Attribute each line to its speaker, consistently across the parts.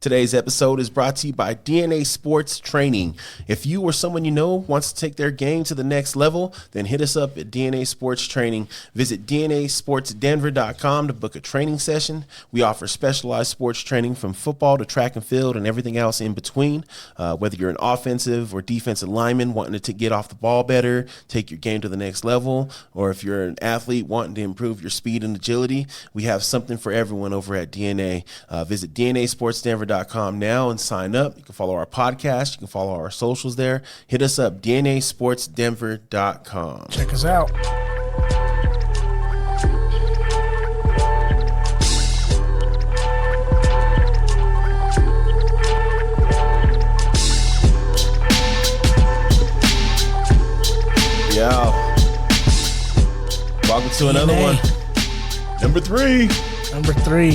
Speaker 1: Today's episode is brought to you by DNA Sports Training. If you or someone you know wants to take their game to the next level, then hit us up at DNA Sports Training. Visit DNASportsDenver.com to book a training session. We offer specialized sports training from football to track and field and everything else in between. Whether you're an offensive or defensive lineman wanting to get off the ball better, take your game to the next level, or if you're an athlete wanting to improve your speed and agility, we have something for everyone over at DNA. Visit DNASportsDenver.com now and sign up. You can follow our podcast. You can follow our socials there. Hit us up, DNASportsDenver.com.
Speaker 2: Check us out.
Speaker 1: Yeah. Welcome to another one. Number three.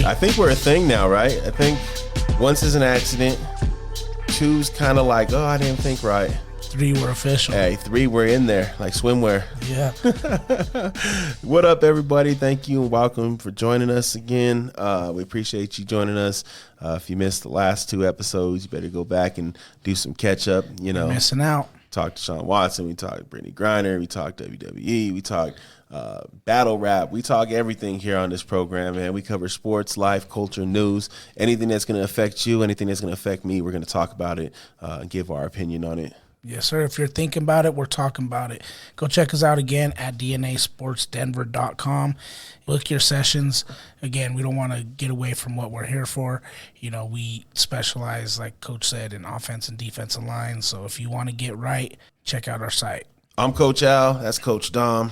Speaker 1: I think we're a thing now, right? I think once is an accident. Two's kind of like, oh, I didn't think right.
Speaker 2: 3 were official.
Speaker 1: Hey, 3 were in there, like swimwear.
Speaker 2: Yeah.
Speaker 1: What up, everybody? Thank you and welcome for joining us again. We appreciate you joining us. If you missed the last 2 episodes, you better go back and do some catch up. You know,
Speaker 2: You're missing out.
Speaker 1: Talked to Sean Watson. We talked Brittany Griner. We talked WWE. We talked battle rap. We talk everything here on this program, man. We cover sports, life, culture, news, anything that's going to affect you, anything that's going to affect me. We're going to talk about it and give our opinion on it.
Speaker 2: Yes, sir. If you're thinking about it, we're talking about it. Go check us out again at DNASportsDenver.com. Book your sessions. Again, we don't want to get away from what we're here for. You know, we specialize, like Coach said, in offense and defensive line. So if you want to get right, check out our site. I'm
Speaker 1: Coach Al. That's Coach Dom.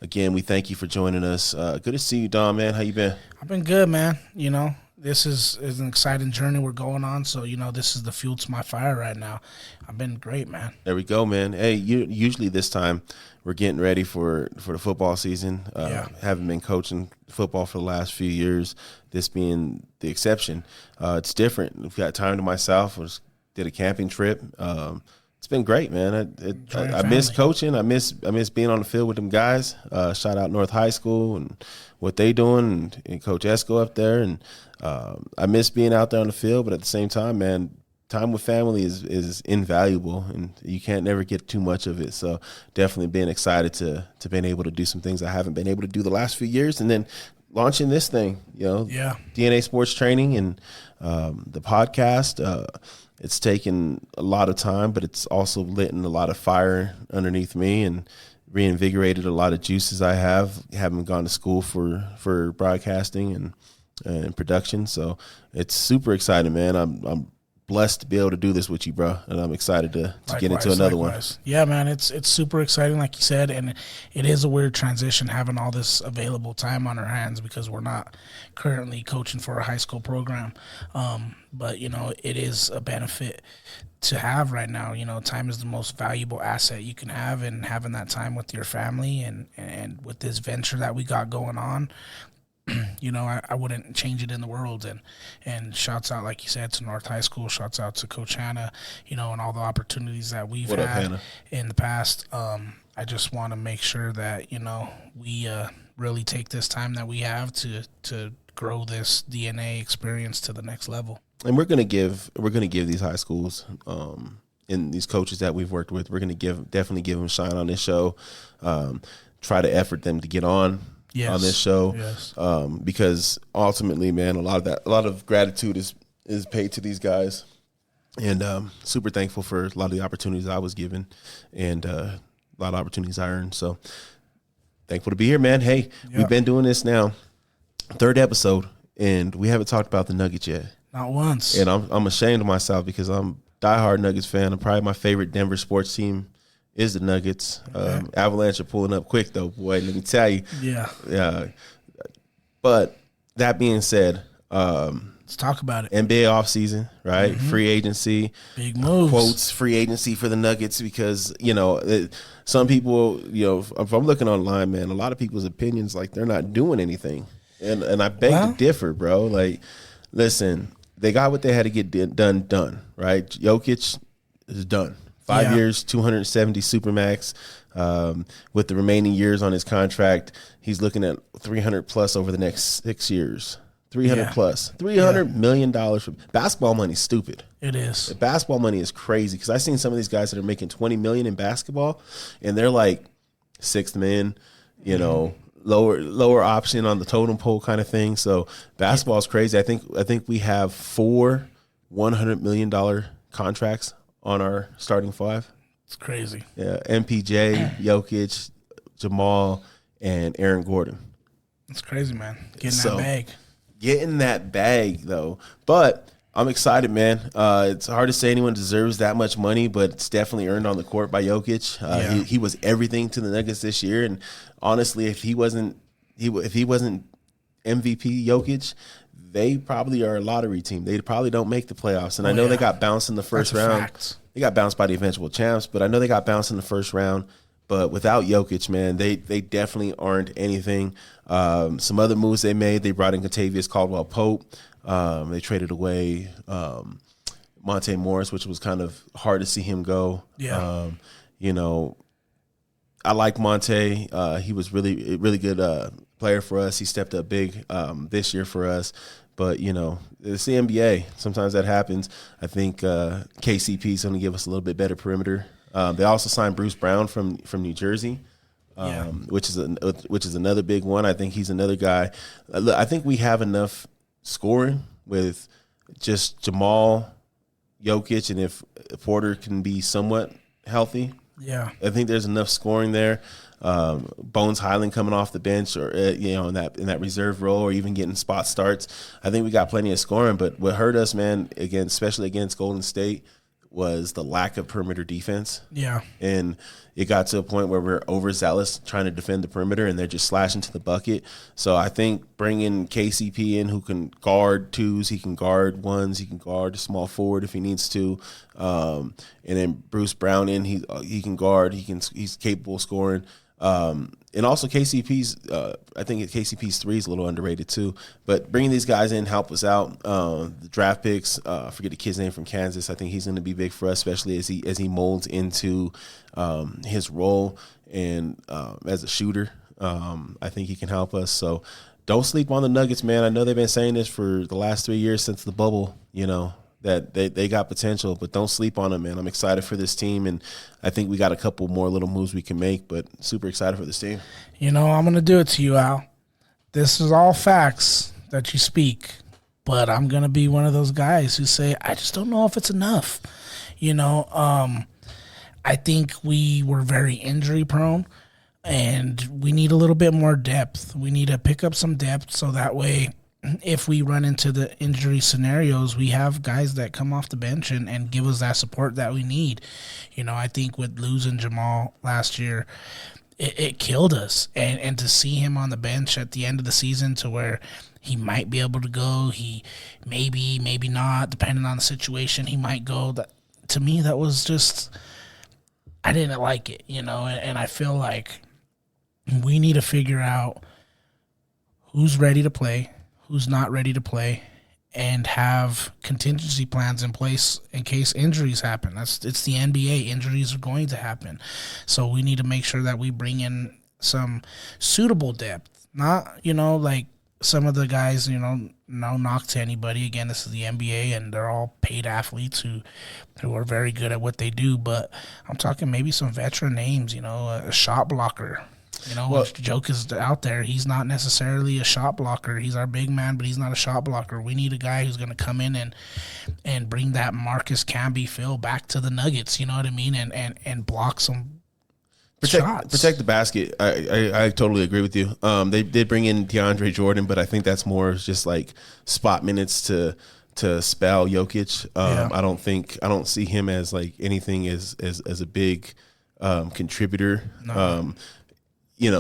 Speaker 1: Again, we thank you for joining us. Good to see you, Dom, man. How you been?
Speaker 2: I've been good, man. You know, this is an exciting journey we're going on. So, you know, this is the fuel to my fire right now. I've been great, man.
Speaker 1: There we go, man. Hey, usually this time we're getting ready for the football season. Haven't been coaching football for the last few years, this being the exception. It's different. I've got time to myself. I did a camping trip. It's been great, man. I miss coaching. I miss being on the field with them guys. Shout out North High School and what they doing, and Coach Esco up there. And I miss being out there on the field, but at the same time, man, time with family is invaluable, and you can't never get too much of it. So definitely being excited to being able to do some things I haven't been able to do the last few years, and then launching this thing, you know, DNA Sports Training and the podcast. It's taken a lot of time, but it's also lit a lot of fire underneath me and reinvigorated a lot of juices I have. Haven't gone to school for broadcasting and production, so it's super exciting, man. I'm blessed to be able to do this with you, bro, and I'm excited to get into another one.
Speaker 2: Yeah, man, it's super exciting, like you said, and it is a weird transition having all this available time on our hands because we're not currently coaching for a high school program. But, you know, it is a benefit to have right now. You know, time is the most valuable asset you can have, and having that time with your family and with this venture that we got going on, you know, I wouldn't change it in the world. And shouts out, like you said, to North High School. Shouts out to Coach Hannah, you know, and all the opportunities that we've had in the past. I just want to make sure that, you know, we really take this time that we have to grow this DNA experience to the next level.
Speaker 1: And we're gonna give these high schools and these coaches that we've worked with, we're gonna definitely give them a shine on this show. Try to effort them to get on this show, because ultimately, man, a lot of gratitude is paid to these guys, and super thankful for a lot of the opportunities I was given, and a lot of opportunities I earned. So thankful to be here, man. Hey, we've been doing this now, 3rd episode, and we haven't talked about the Nuggets yet.
Speaker 2: Not once.
Speaker 1: And I'm ashamed of myself because I'm a diehard Nuggets fan. Probably my favorite Denver sports team is the Nuggets. Avalanche are pulling up quick, though, boy. Let me tell you. Yeah. But that being said,
Speaker 2: let's talk about it.
Speaker 1: NBA offseason, right? Mm-hmm. Free agency.
Speaker 2: Big moves.
Speaker 1: Quotes, free agency for the Nuggets because, you know, some people, you know, if I'm looking online, man, a lot of people's opinions, like, they're not doing anything. And I beg to differ, bro. Like, listen, they got what they had to get done, right? Jokic is done. 5 years, 270 Supermax. With the remaining years on his contract, he's looking at 300 plus over the next 6 years. 300 plus. $300 million. Basketball money is stupid.
Speaker 2: It is.
Speaker 1: The basketball money is crazy because I've seen some of these guys that are making $20 million in basketball, and they're like sixth man, you know, lower option on the totem pole kind of thing. So basketball is crazy. I think we have 4 $100 million contracts on our starting 5.
Speaker 2: It's crazy.
Speaker 1: Yeah, MPJ, Jokic, Jamal, and Aaron Gordon.
Speaker 2: It's crazy, man. Getting that bag, though. But I'm excited, man. It's hard to say anyone deserves that much money, but it's definitely earned on the court by Jokic. He was everything to the Nuggets this year, and honestly, if he wasn't MVP Jokic, they probably are a lottery team. They probably don't make the playoffs. And I know they got bounced in the first round. Fact.
Speaker 1: They got bounced by the eventual champs, but I know they got bounced in the first round. But without Jokic, man, they definitely aren't anything. Some other moves they made, they brought in Kentavious Caldwell-Pope. They traded away Monte Morris, which was kind of hard to see him go.
Speaker 2: Yeah.
Speaker 1: You know, I like Monte. He was really good player for us. He stepped up big this year for us. But, you know, it's the NBA. Sometimes that happens. I think KCP is going to give us a little bit better perimeter. They also signed Bruce Brown from New Jersey, which is another big one. I think he's another guy. I think we have enough scoring with just Jamal, Jokic, and if Porter can be somewhat healthy.
Speaker 2: Yeah,
Speaker 1: I think there's enough scoring there. Bones Highland coming off the bench, or in that reserve role, or even getting spot starts. I think we got plenty of scoring. But what hurt us, man, especially against Golden State, was the lack of perimeter defense.
Speaker 2: Yeah,
Speaker 1: and it got to a point where we're overzealous trying to defend the perimeter, and they're just slashing to the bucket. So I think bringing KCP in, who can guard twos, he can guard ones, he can guard a small forward if he needs to, and then Bruce Brown in, he can guard, he's capable of scoring. And also KCP's, I think KCP's 3 is a little underrated too. But bringing these guys in help us out. The draft picks, I forget the kid's name from Kansas. I think he's going to be big for us, especially as he molds into his role and as a shooter. I think he can help us. So don't sleep on the Nuggets, man. I know they've been saying this for the last 3 years since the bubble, that they got potential, but don't sleep on them, man. I'm excited for this team, and I think we got a couple more little moves we can make, but super excited for this team.
Speaker 2: I'm going to do it to you, Al. This is all facts that you speak, but I'm going to be one of those guys who say, I just don't know if it's enough. I think we were very injury prone, and we need a little bit more depth. We need to pick up some depth so that way if we run into the injury scenarios, we have guys that come off the bench and give us that support that we need. I think with losing Jamal last year, it killed us. And to see him on the bench at the end of the season to where he might be able to go, he maybe not, depending on the situation, he might go. That, to me, that was just, I didn't like it, and I feel like we need to figure out who's ready to play, who's not ready to play, and have contingency plans in place in case injuries happen. It's the NBA. Injuries are going to happen. So we need to make sure that we bring in some suitable depth. Not, like some of the guys, no knock to anybody. Again, this is the NBA, and they're all paid athletes who are very good at what they do. But I'm talking maybe some veteran names, a shot blocker. If Joke is out there, he's not necessarily a shot blocker. He's our big man, but he's not a shot blocker. We need a guy who's going to come in and bring that Marcus Camby feel back to the Nuggets, you know what I mean, and block some shots. Protect
Speaker 1: the basket. I totally agree with you. They did bring in DeAndre Jordan, but I think that's more just like spot minutes to spell Jokic. I don't see him as like anything as a big contributor. No.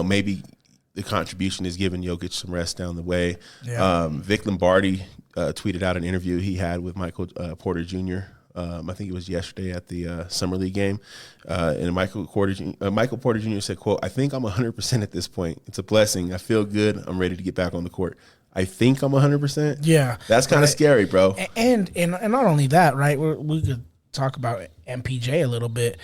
Speaker 1: Maybe the contribution is giving Jokic some rest down the way. Yeah. Vic Lombardi tweeted out an interview he had with Michael Porter Jr. I think it was yesterday at the Summer League game. And Michael Porter Jr. said, quote, "I think I'm 100% at this point. It's a blessing. I feel good. I'm ready to get back on the court." I think I'm 100%.
Speaker 2: Yeah.
Speaker 1: That's kind of scary, bro.
Speaker 2: And not only that, right, we could talk about MPJ a little bit.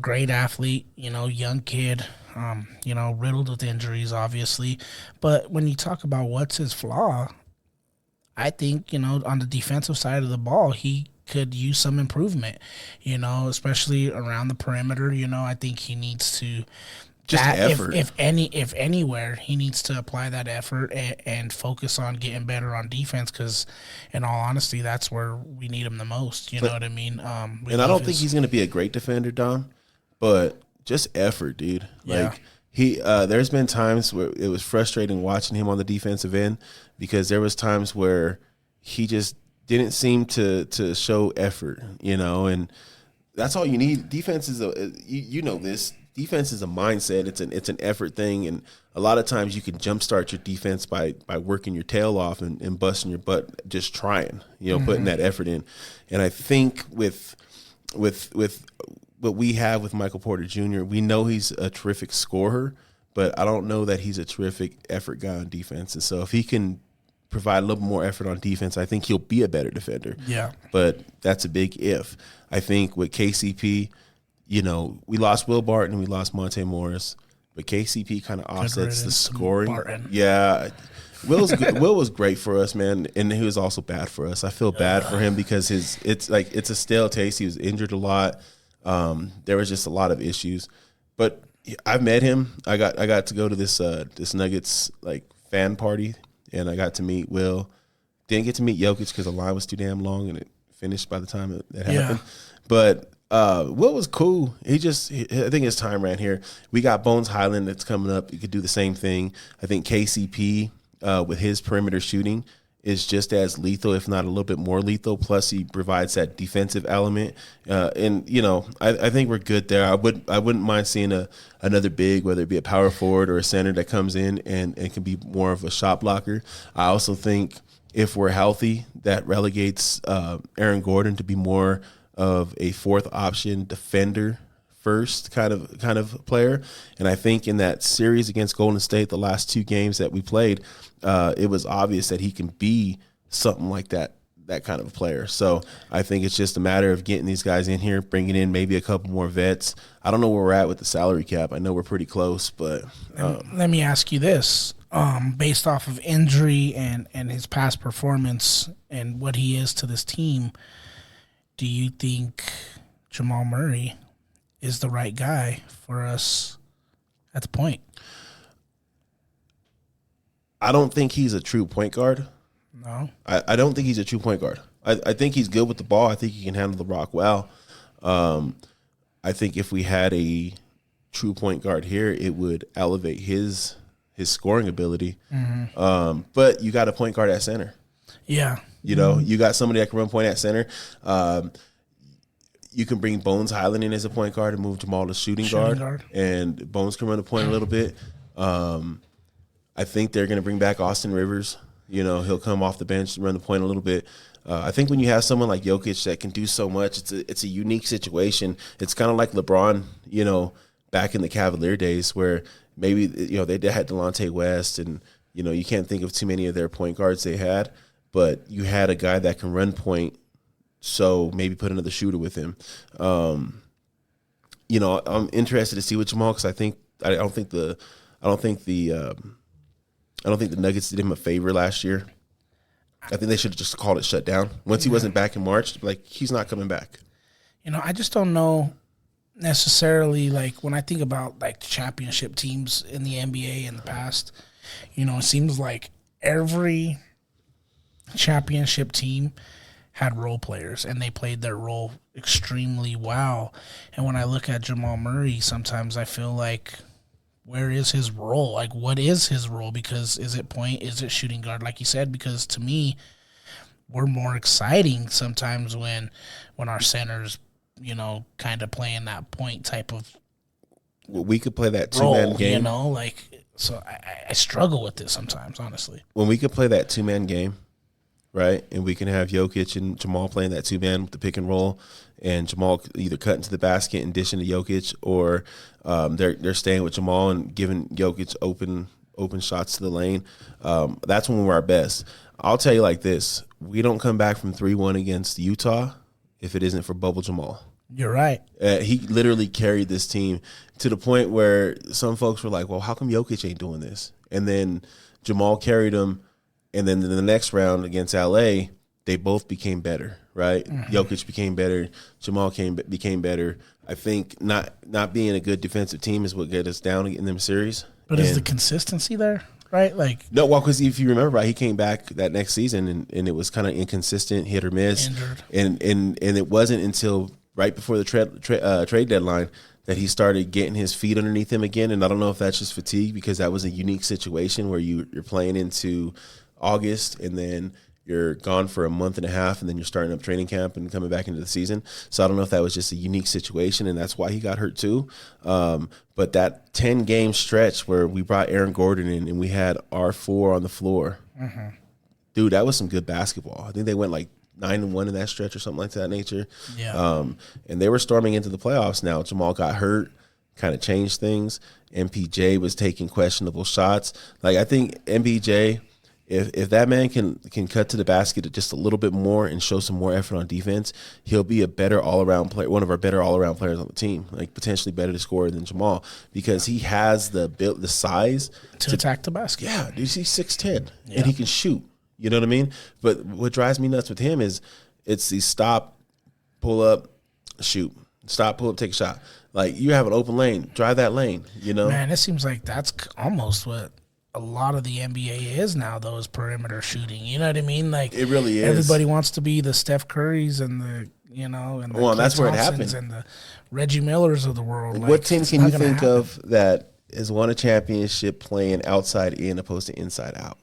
Speaker 2: Great athlete, young kid. Riddled with injuries, obviously. But when you talk about what's his flaw, I think, on the defensive side of the ball, he could use some improvement, especially around the perimeter. I think he needs to
Speaker 1: Just
Speaker 2: that
Speaker 1: effort.
Speaker 2: if anywhere, he needs to apply that effort and focus on getting better on defense. Because, in all honesty, that's where we need him the most. You know what I mean?
Speaker 1: And I don't think he's going to be a great defender, Dom, but just effort, dude.
Speaker 2: Yeah.
Speaker 1: Like there's been times where it was frustrating watching him on the defensive end because there was times where he just didn't seem to show effort, and that's all you need. Defense is you know this. Defense is a mindset. It's an effort thing, and a lot of times you can jumpstart your defense by working your tail off and busting your butt, just trying, putting that effort in. And I think with what we have with Michael Porter Jr., we know he's a terrific scorer, but I don't know that he's a terrific effort guy on defense. And so if he can provide a little more effort on defense, I think he'll be a better defender.
Speaker 2: Yeah.
Speaker 1: But that's a big if. I think with KCP, we lost Will Barton and we lost Monte Morris, but KCP kind of offsets the scoring.
Speaker 2: Barton.
Speaker 1: Yeah. Will was great for us, man, and he was also bad for us. I feel bad for him because it's a stale taste. He was injured a lot. There was just a lot of issues. But I've met him. I got to go to this Nuggets fan party, and I got to meet Will. Didn't get to meet Jokic because the line was too damn long, and it finished by the time that happened. But Will was cool. I think his time ran here. We got Bones Highland that's coming up. He could do the same thing. I think KCP with his perimeter shooting is just as lethal, if not a little bit more lethal. Plus, he provides that defensive element. I think we're good there. I wouldn't mind seeing another big, whether it be a power forward or a center that comes in and can be more of a shot blocker. I also think if we're healthy, that relegates Aaron Gordon to be more of a fourth option defender first kind of player. And I think in that series against Golden State, the last two games that we played, it was obvious that he can be something like that kind of player. So I think it's just a matter of getting these guys in here, bringing in maybe a couple more vets. I don't know where we're at with the salary cap. I know we're pretty close, but
Speaker 2: let me ask you this. Based off of injury and his past performance and what he is to this team, do you think Jamal Murray is the right guy for us at the point?
Speaker 1: I don't think he's a true point guard.
Speaker 2: No.
Speaker 1: I don't think he's a true point guard. I think he's good with the ball. I think he can handle the rock well. I think if we had a true point guard here, it would elevate his scoring ability. Mm-hmm. But you got a point guard at center.
Speaker 2: Yeah.
Speaker 1: You got somebody that can run point at center. You can bring Bones Highland in as a point guard and move Jamal to shooting guard. And Bones can run the point a little bit. I think they're going to bring back Austin Rivers. He'll come off the bench and run the point a little bit. I think when you have someone like Jokic that can do so much, it's a unique situation. It's kind of like LeBron, back in the Cavalier days where maybe, they had Delonte West and, you can't think of too many of their point guards they had, but you had a guy that can run point, so maybe put another shooter with him. I'm interested to see what Jamal, because I don't think the Nuggets did him a favor last year. I think they should have just called it shut down. Once he wasn't back in March, he's not coming back.
Speaker 2: I just don't know necessarily, when I think about, championship teams in the NBA in the past, it seems like every championship team had role players, and they played their role extremely well. And when I look at Jamal Murray, sometimes I feel like, where is his role? What is his role? Because is it point? Is it shooting guard? Like you said, because to me, we're more exciting sometimes when our centers, kind of playing that point type of
Speaker 1: we could play that
Speaker 2: role,
Speaker 1: two-man game.
Speaker 2: So I struggle with this sometimes, honestly.
Speaker 1: When we could play that two-man game, right, and we can have Jokic and Jamal playing that two-man with the pick and roll, and Jamal either cut into the basket and dishing to Jokic, or they're staying with Jamal and giving Jokic open shots to the lane. That's when we're our best. I'll tell you like this. We don't come back from 3-1 against Utah if it isn't for Bubble Jamal.
Speaker 2: You're right.
Speaker 1: He literally carried this team to the point where some folks were like, well, how come Jokic ain't doing this? And then Jamal carried him, And then in the next round against LA, they both became better, right? Jokic became better. Jamal became better. I think not being a good defensive team is what got us down in them series.
Speaker 2: But is the consistency there, right? Like
Speaker 1: no, well, because if you remember, right, he came back that next season and it was kind of inconsistent, hit or miss.
Speaker 2: Injured.
Speaker 1: And it wasn't until right before the trade deadline that he started getting his feet underneath him again. And I don't know if that's just fatigue because that was a unique situation where you're playing into August and then you're gone for a month and a half and then you're starting up training camp and coming back into the season. So I don't know if that was just a unique situation and that's why he got hurt too. But that 10-game stretch where we brought Aaron Gordon in and we had R4 on the floor, dude, that was some good basketball. I think they went like 9-1 in that stretch or something like that nature.
Speaker 2: Yeah.
Speaker 1: And they were storming into the playoffs now. Jamal got hurt, kind of changed things. MPJ was taking questionable shots. Like I think MPJ – If that man can cut to the basket just a little bit more and show some more effort on defense, he'll be a better all-around player, one of our better all-around players on the team, like potentially better to score than Jamal because he has the size
Speaker 2: to attack the basket.
Speaker 1: Yeah, dude, he's 6'10", and he can shoot. You know what I mean? But what drives me nuts with him is it's the stop, pull up, shoot. Stop, pull up, take a shot. Like you have an open lane, drive that lane, you know?
Speaker 2: Man, it seems like that's almost what a lot of the NBA is now, though, is perimeter shooting. You know what I mean? Like
Speaker 1: it really is.
Speaker 2: Everybody wants to be the Steph Currys and the and the
Speaker 1: that's where it happened.
Speaker 2: And the Reggie Millers of the world.
Speaker 1: Like, what team can you think of that has won a championship playing outside in opposed to inside out?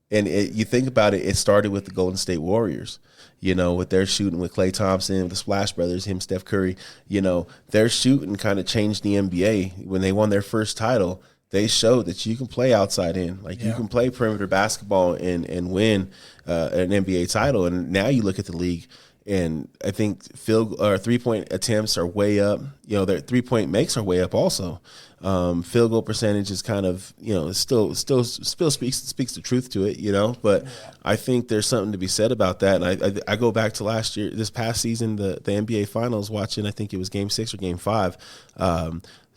Speaker 1: And you think about it, it started with the Golden State Warriors. With their shooting with Klay Thompson, the Splash Brothers, him, Steph Curry. Their shooting kind of changed the NBA when they won their first title. They showed that you can play outside in. Like, you can play perimeter basketball and win an NBA title. And now you look at the league, and I think three-point attempts are way up. Their three-point makes are way up also. Field goal percentage is kind of, still speaks the truth to it, But I think there's something to be said about that. And I go back to this past season, the NBA Finals, watching, I think it was Game 6 or Game 5.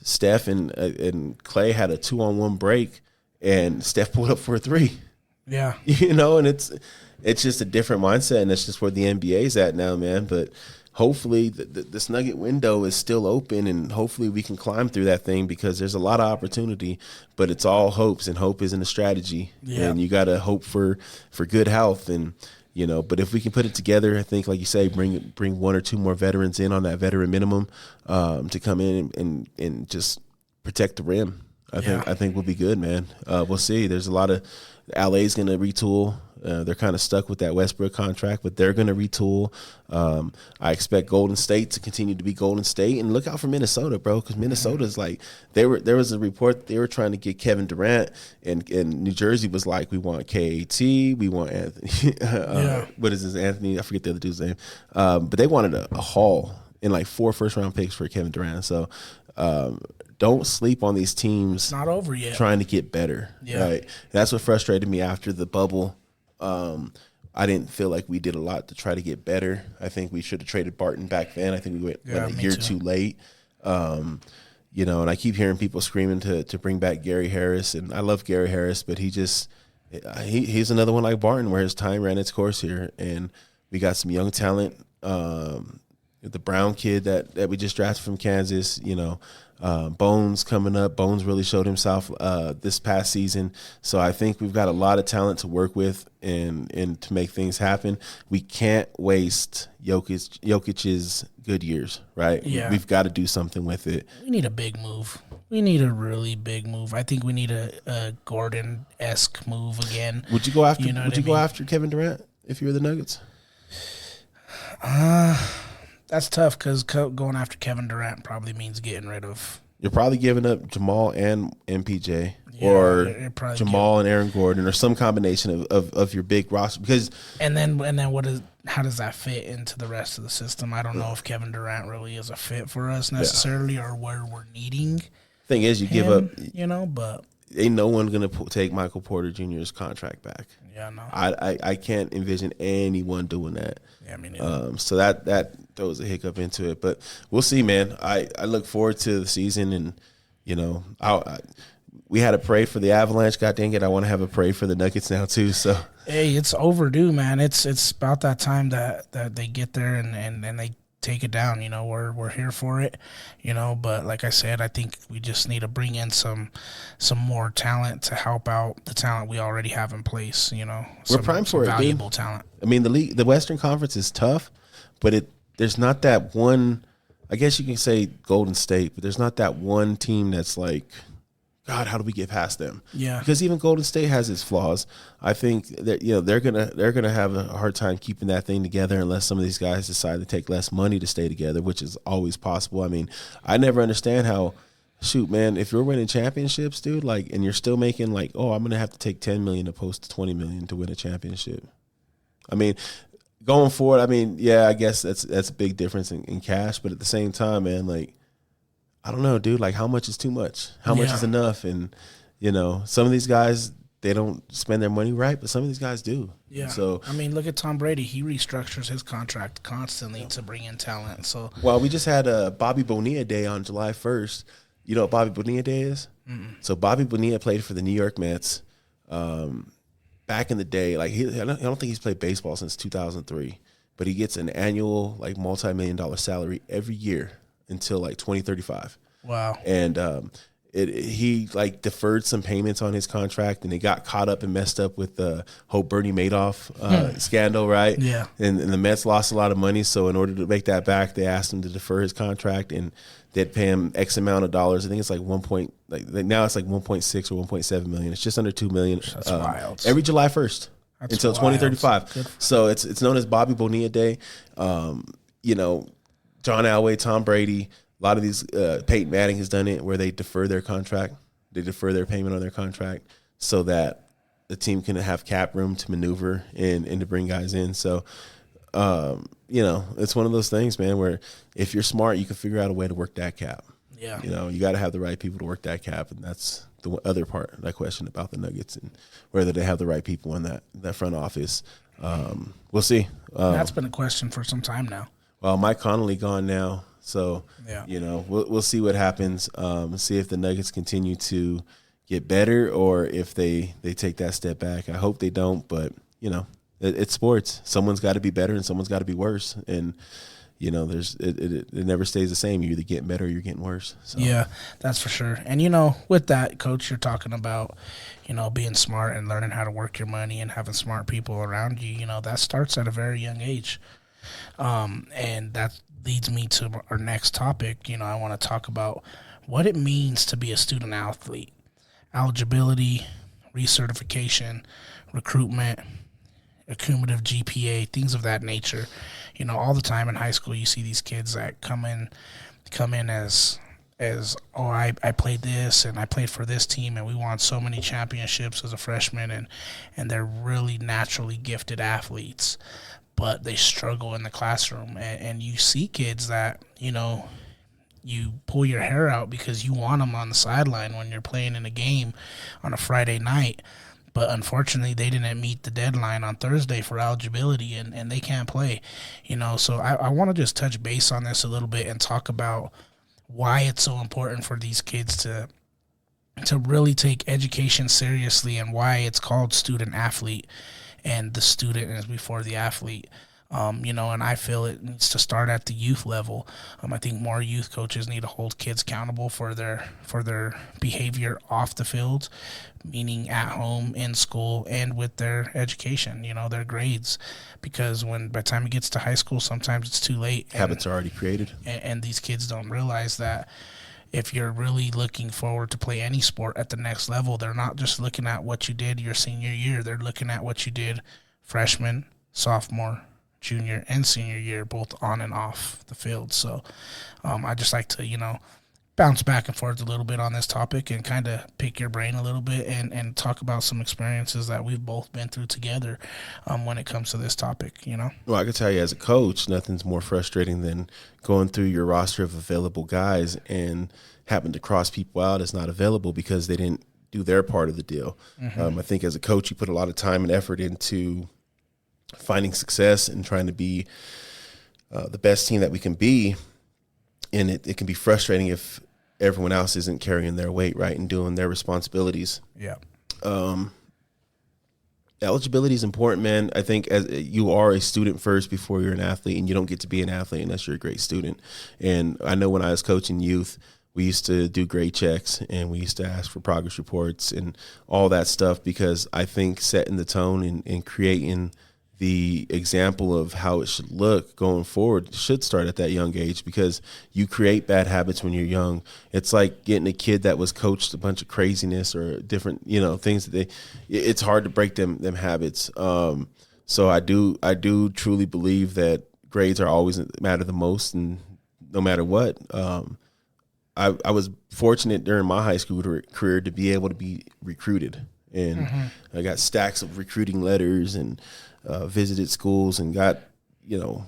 Speaker 1: Steph and Klay had a 2-on-1 break, and Steph pulled up for a three.
Speaker 2: Yeah,
Speaker 1: and it's just a different mindset, and that's just where the NBA is at now, man. But hopefully, this Nugget window is still open, and hopefully we can climb through that thing because there's a lot of opportunity. But it's all hopes, and hope isn't a strategy. Yeah. And you got to hope for good health and. But if we can put it together, I think, like you say, bring one or two more veterans in on that veteran minimum to come in and just protect the rim. I think we'll be good, man. We'll see. There's a lot of LA's going to retool. They're kind of stuck with that Westbrook contract, but they're going to retool. I expect Golden State to continue to be Golden State, and look out for Minnesota, bro, because Minnesota's like there was a report they were trying to get Kevin Durant, and New Jersey was like, we want KAT, we want Anthony. What is his Anthony? I forget the other dude's name, but they wanted a haul in like 4 first-round picks for Kevin Durant. So. Don't sleep on these teams.
Speaker 2: It's not over yet.
Speaker 1: Trying to get better. Yeah. Right. That's what frustrated me after the bubble. I didn't feel like we did a lot to try to get better. I think we should have traded Barton back then. I think we went a year too late. And I keep hearing people screaming to bring back Gary Harris, and I love Gary Harris, but he's another one like Barton where his time ran its course here, and we got some young talent. The Brown kid that we just drafted from Kansas, Bones coming up. Bones really showed himself this past season. So I think we've got a lot of talent to work with and to make things happen. We can't waste Jokic's good years, right?
Speaker 2: Yeah.
Speaker 1: We've got to do something with it.
Speaker 2: We need a big move. We need a really big move. I think we need a Gordon-esque move again.
Speaker 1: Would you go after after Kevin Durant if you were the Nuggets?
Speaker 2: That's tough because going after Kevin Durant probably means getting rid of.
Speaker 1: You're probably giving up Jamal and MPJ, or Jamal and Aaron Gordon, or some combination of your big roster. Because
Speaker 2: and then how does that fit into the rest of the system? I don't know if Kevin Durant really is a fit for us necessarily, or where we're needing.
Speaker 1: Thing is, you give up,
Speaker 2: but
Speaker 1: ain't no one gonna take Michael Porter Jr.'s contract back.
Speaker 2: Yeah, no.
Speaker 1: I can't envision anyone doing that.
Speaker 2: Yeah, me neither.
Speaker 1: So that throws a hiccup into it, but we'll see, man. I look forward to the season, and we had a parade for the Avalanche. God dang it, I want to have a parade for the Nuggets now too. So
Speaker 2: hey, it's overdue, man. It's about that time that they get there and they take it down. We're here for it. But like I said, I think we just need to bring in some more talent to help out the talent we already have in place.
Speaker 1: We're primed for it,
Speaker 2: valuable
Speaker 1: dude.
Speaker 2: Talent.
Speaker 1: I mean, the Western Conference is tough, but there's not that one. I guess you can say Golden State, but there's not that one team that's like, God, how do we get past them?
Speaker 2: Yeah,
Speaker 1: because even Golden State has its flaws. I think that they're gonna have a hard time keeping that thing together unless some of these guys decide to take less money to stay together, which is always possible. I mean, I never understand how. Shoot, man, if you're winning championships, dude, like, and you're still making like, oh, I'm gonna have to take $10 million opposed to $20 million to win a championship. I mean, going forward, I mean, yeah, I guess that's a big difference in cash, but at the same time, man, like, I don't know, dude, like, how much is too much? How much is enough? And, some of these guys, they don't spend their money right, but some of these guys do.
Speaker 2: Yeah.
Speaker 1: So,
Speaker 2: I mean, look at Tom Brady. He restructures his contract constantly to bring in talent. So,
Speaker 1: well, we just had a Bobby Bonilla Day on July 1st. You know what Bobby Bonilla Day is?
Speaker 2: Mm-mm.
Speaker 1: So Bobby Bonilla played for the New York Mets back in the day. Like, I don't think he's played baseball since 2003, but he gets an annual, like, multi-million-dollar salary every year until like 2035.
Speaker 2: Wow.
Speaker 1: And he like deferred some payments on his contract, and it got caught up and messed up with the whole Bernie Madoff scandal, right?
Speaker 2: Yeah.
Speaker 1: And the Mets lost a lot of money, so in order to make that back, they asked him to defer his contract, and they'd pay him X amount of dollars. I think it's like now it's like 1.6 or 1.7 million. It's just under $2 million.
Speaker 2: That's wild.
Speaker 1: Every July 1st.
Speaker 2: That's
Speaker 1: until
Speaker 2: wild.
Speaker 1: 2035. So it's known as Bobby Bonilla Day. John Elway, Tom Brady, a lot of these, Peyton Manning has done it where they defer their contract. They defer their payment on their contract so that the team can have cap room to maneuver and to bring guys in. So, it's one of those things, man, where if you're smart, you can figure out a way to work that cap.
Speaker 2: Yeah.
Speaker 1: You got to have the right people to work that cap, and that's the other part of that question about the Nuggets and whether they have the right people in that front office. We'll see.
Speaker 2: That's been a question for some time now.
Speaker 1: Well, Mike Connolly gone now, so
Speaker 2: yeah.
Speaker 1: We'll see what happens. See if the Nuggets continue to get better or if they take that step back. I hope they don't, but it's sports. Someone's got to be better and someone's got to be worse, and it never stays the same. You're either getting better or you're getting worse. So.
Speaker 2: Yeah, that's for sure. And with that, Coach, you're talking about being smart and learning how to work your money and having smart people around you. That starts at a very young age. And that leads me to our next topic. I want to talk about what it means to be a student athlete, eligibility, recertification, recruitment, accumulative GPA, things of that nature. All the time in high school, you see these kids that come in as I played this and I played for this team and we won so many championships as a freshman, and they're really naturally gifted athletes, but they struggle in the classroom. And you see kids that, you pull your hair out because you want them on the sideline when you're playing in a game on a Friday night. But unfortunately, they didn't meet the deadline on Thursday for eligibility, and they can't play. So I want to just touch base on this a little bit and talk about why it's so important for these kids to really take education seriously and why it's called student athlete. And the student is before the athlete, and I feel it needs to start at the youth level. I think more youth coaches need to hold kids accountable for their behavior off the field, meaning at home, in school, and with their education, their grades. Because by the time it gets to high school, sometimes it's too late.
Speaker 1: Habits are already created.
Speaker 2: And these kids don't realize that if you're really looking forward to play any sport at the next level, they're not just looking at what you did your senior year. They're looking at what you did freshman, sophomore, junior, and senior year, both on and off the field. So I just like to, bounce back and forth a little bit on this topic and kind of pick your brain a little bit and talk about some experiences that we've both been through together when it comes to this topic,
Speaker 1: Well, I can tell you as a coach, nothing's more frustrating than going through your roster of available guys and happen to cross people out as not available because they didn't do their part of the deal. Mm-hmm. I think as a coach, you put a lot of time and effort into finding success and trying to be the best team that we can be. And it can be frustrating if everyone else isn't carrying their weight, right, and doing their responsibilities.
Speaker 2: Yeah.
Speaker 1: Eligibility is important, man. I think as you are a student first before you're an athlete, and you don't get to be an athlete unless you're a great student. And I know when I was coaching youth, we used to do grade checks and we used to ask for progress reports and all that stuff, because I think setting the tone and creating the example of how it should look going forward should start at that young age, because you create bad habits when you're young. It's like getting a kid that was coached a bunch of craziness or different, things that it's hard to break them habits. So I do truly believe that grades are always matter the most, and no matter what. I was fortunate during my high school career to be able to be recruited, and I got stacks of recruiting letters and visited schools and got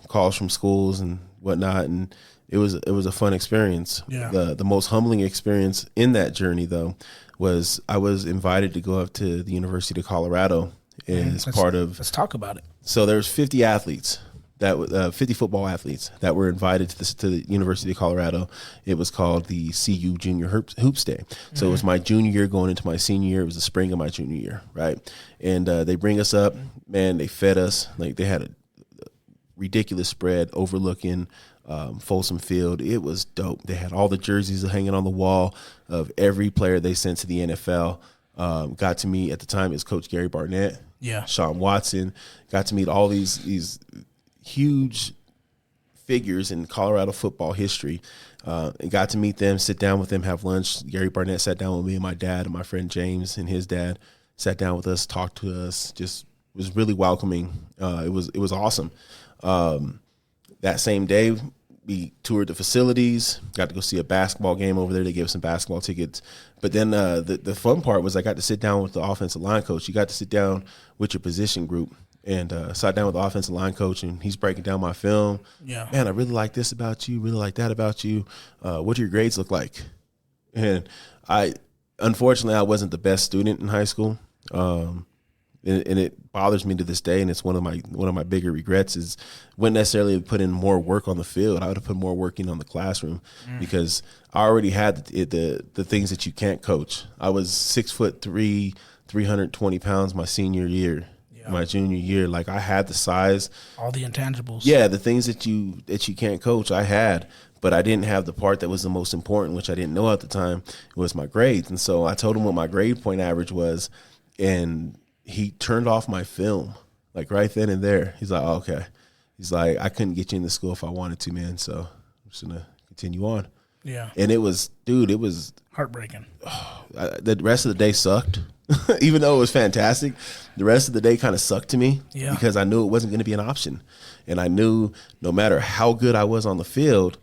Speaker 1: calls from schools and whatnot, and it was a fun experience.
Speaker 2: Yeah.
Speaker 1: The most humbling experience in that journey, though, was I was invited to go up to the University of Colorado as part of.
Speaker 2: Let's talk about it.
Speaker 1: So there's 50 athletes. 50 football athletes that were invited to the University of Colorado. It was called the CU Junior Hoops Day. So it was my junior year going into my senior year. It was the spring of my junior year, right? And they bring us up, man. They fed us, like they had a ridiculous spread overlooking Folsom Field. It was dope. They had all the jerseys hanging on the wall of every player they sent to the NFL. Got to meet, at the time, it was Coach Gary Barnett, Sean Watson. Got to meet all these huge figures in Colorado football history, and got to meet them, sit down with them, have lunch. Gary Barnett sat down with me and my dad and my friend James and his dad, sat down with us, talked to us, just was really welcoming. It was awesome. That same day, we toured the facilities, got to go see a basketball game over there. They gave us some basketball tickets. But then the fun part was I got to sit down with the offensive line coach. You got to sit down with your position group. And sat down with the offensive line coach, and he's breaking down my film.
Speaker 2: Yeah.
Speaker 1: Man, I really like this about you, really like that about you. What do your grades look like? And unfortunately, I wasn't the best student in high school. And it bothers me to this day, and it's one of my bigger regrets is wouldn't necessarily put in more work on the field. I would have put more work in on the classroom, because I already had the things that you can't coach. I was 6'3", 320 pounds my senior year. My junior year, like I had the size,
Speaker 2: all the intangibles.
Speaker 1: Yeah, the things that you can't coach, I had, but I didn't have the part that was the most important, which I didn't know at the time. It was my grades, and so I told him what my grade point average was, and he turned off my film, like right then and there. He's like, oh, "Okay." He's like, "I couldn't get you into school if I wanted to, man. So I'm just gonna continue on."
Speaker 2: Yeah,
Speaker 1: and it was
Speaker 2: heartbreaking.
Speaker 1: The rest of the day sucked. Even though it was fantastic, the rest of the day kind of sucked to me, because I knew it wasn't going to be an option. And I knew no matter how good I was on the field,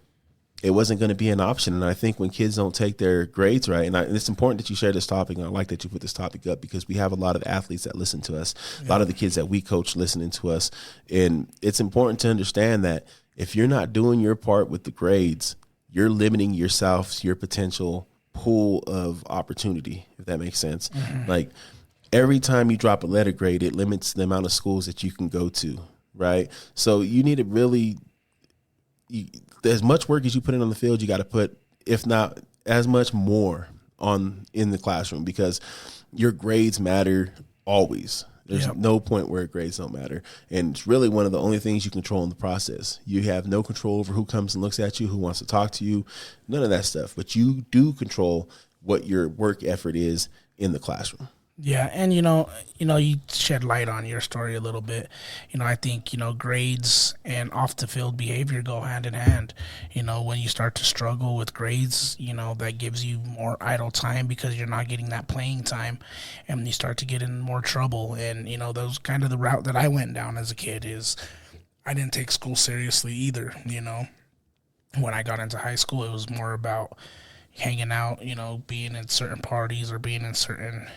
Speaker 1: it wasn't going to be an option. And I think when kids don't take their grades right, and it's important that you share this topic, and I like that you put this topic up, because we have a lot of athletes that listen to us, a lot of the kids that we coach listening to us. And it's important to understand that if you're not doing your part with the grades, you're limiting yourself, your potential pool of opportunity, if that makes sense. Like every time you drop a letter grade, it limits the amount of schools that you can go to, right? So you need to really, as much work as you put in on the field, you got to put, if not as much more, on in the classroom, because your grades matter always. There's no point where grades don't matter. And it's really one of the only things you control in the process. You have no control over who comes and looks at you, who wants to talk to you, none of that stuff. But you do control what your work effort is in the classroom.
Speaker 2: Yeah, and you shed light on your story a little bit. I think grades and off the field behavior go hand in hand. When you start to struggle with grades, that gives you more idle time because you're not getting that playing time, and you start to get in more trouble. And that was kind of the route that I went down as a kid. Is I didn't take school seriously either. When I got into high school, it was more about hanging out, being in certain parties or being in certain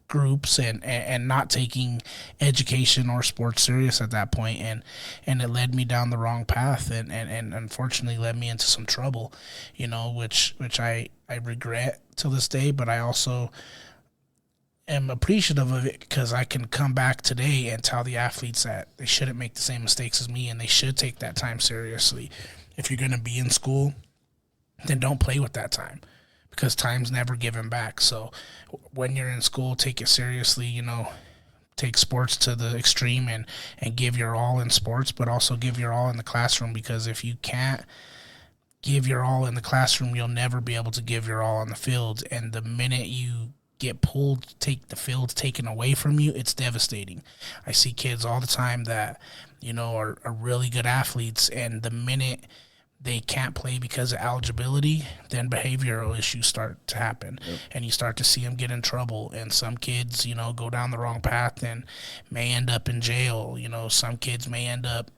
Speaker 2: groups and not taking education or sports serious at that point, and it led me down the wrong path and unfortunately led me into some trouble, which I regret to this day, but I also am appreciative of it because I can come back today and tell the athletes that they shouldn't make the same mistakes as me and they should take that time seriously. If you're going to be in school, then don't play with that time. because time's never given back. So when you're in school, take it seriously, take sports to the extreme and give your all in sports, but also give your all in the classroom, because if you can't give your all in the classroom, you'll never be able to give your all on the field. And the minute you get pulled, take the field taken away from you, it's devastating. I see kids all the time that, are really good athletes, and the minute they can't play because of eligibility, then behavioral issues start to happen. Yep. And you start to see them get in trouble. And some kids, go down the wrong path and may end up in jail. Some kids may end up,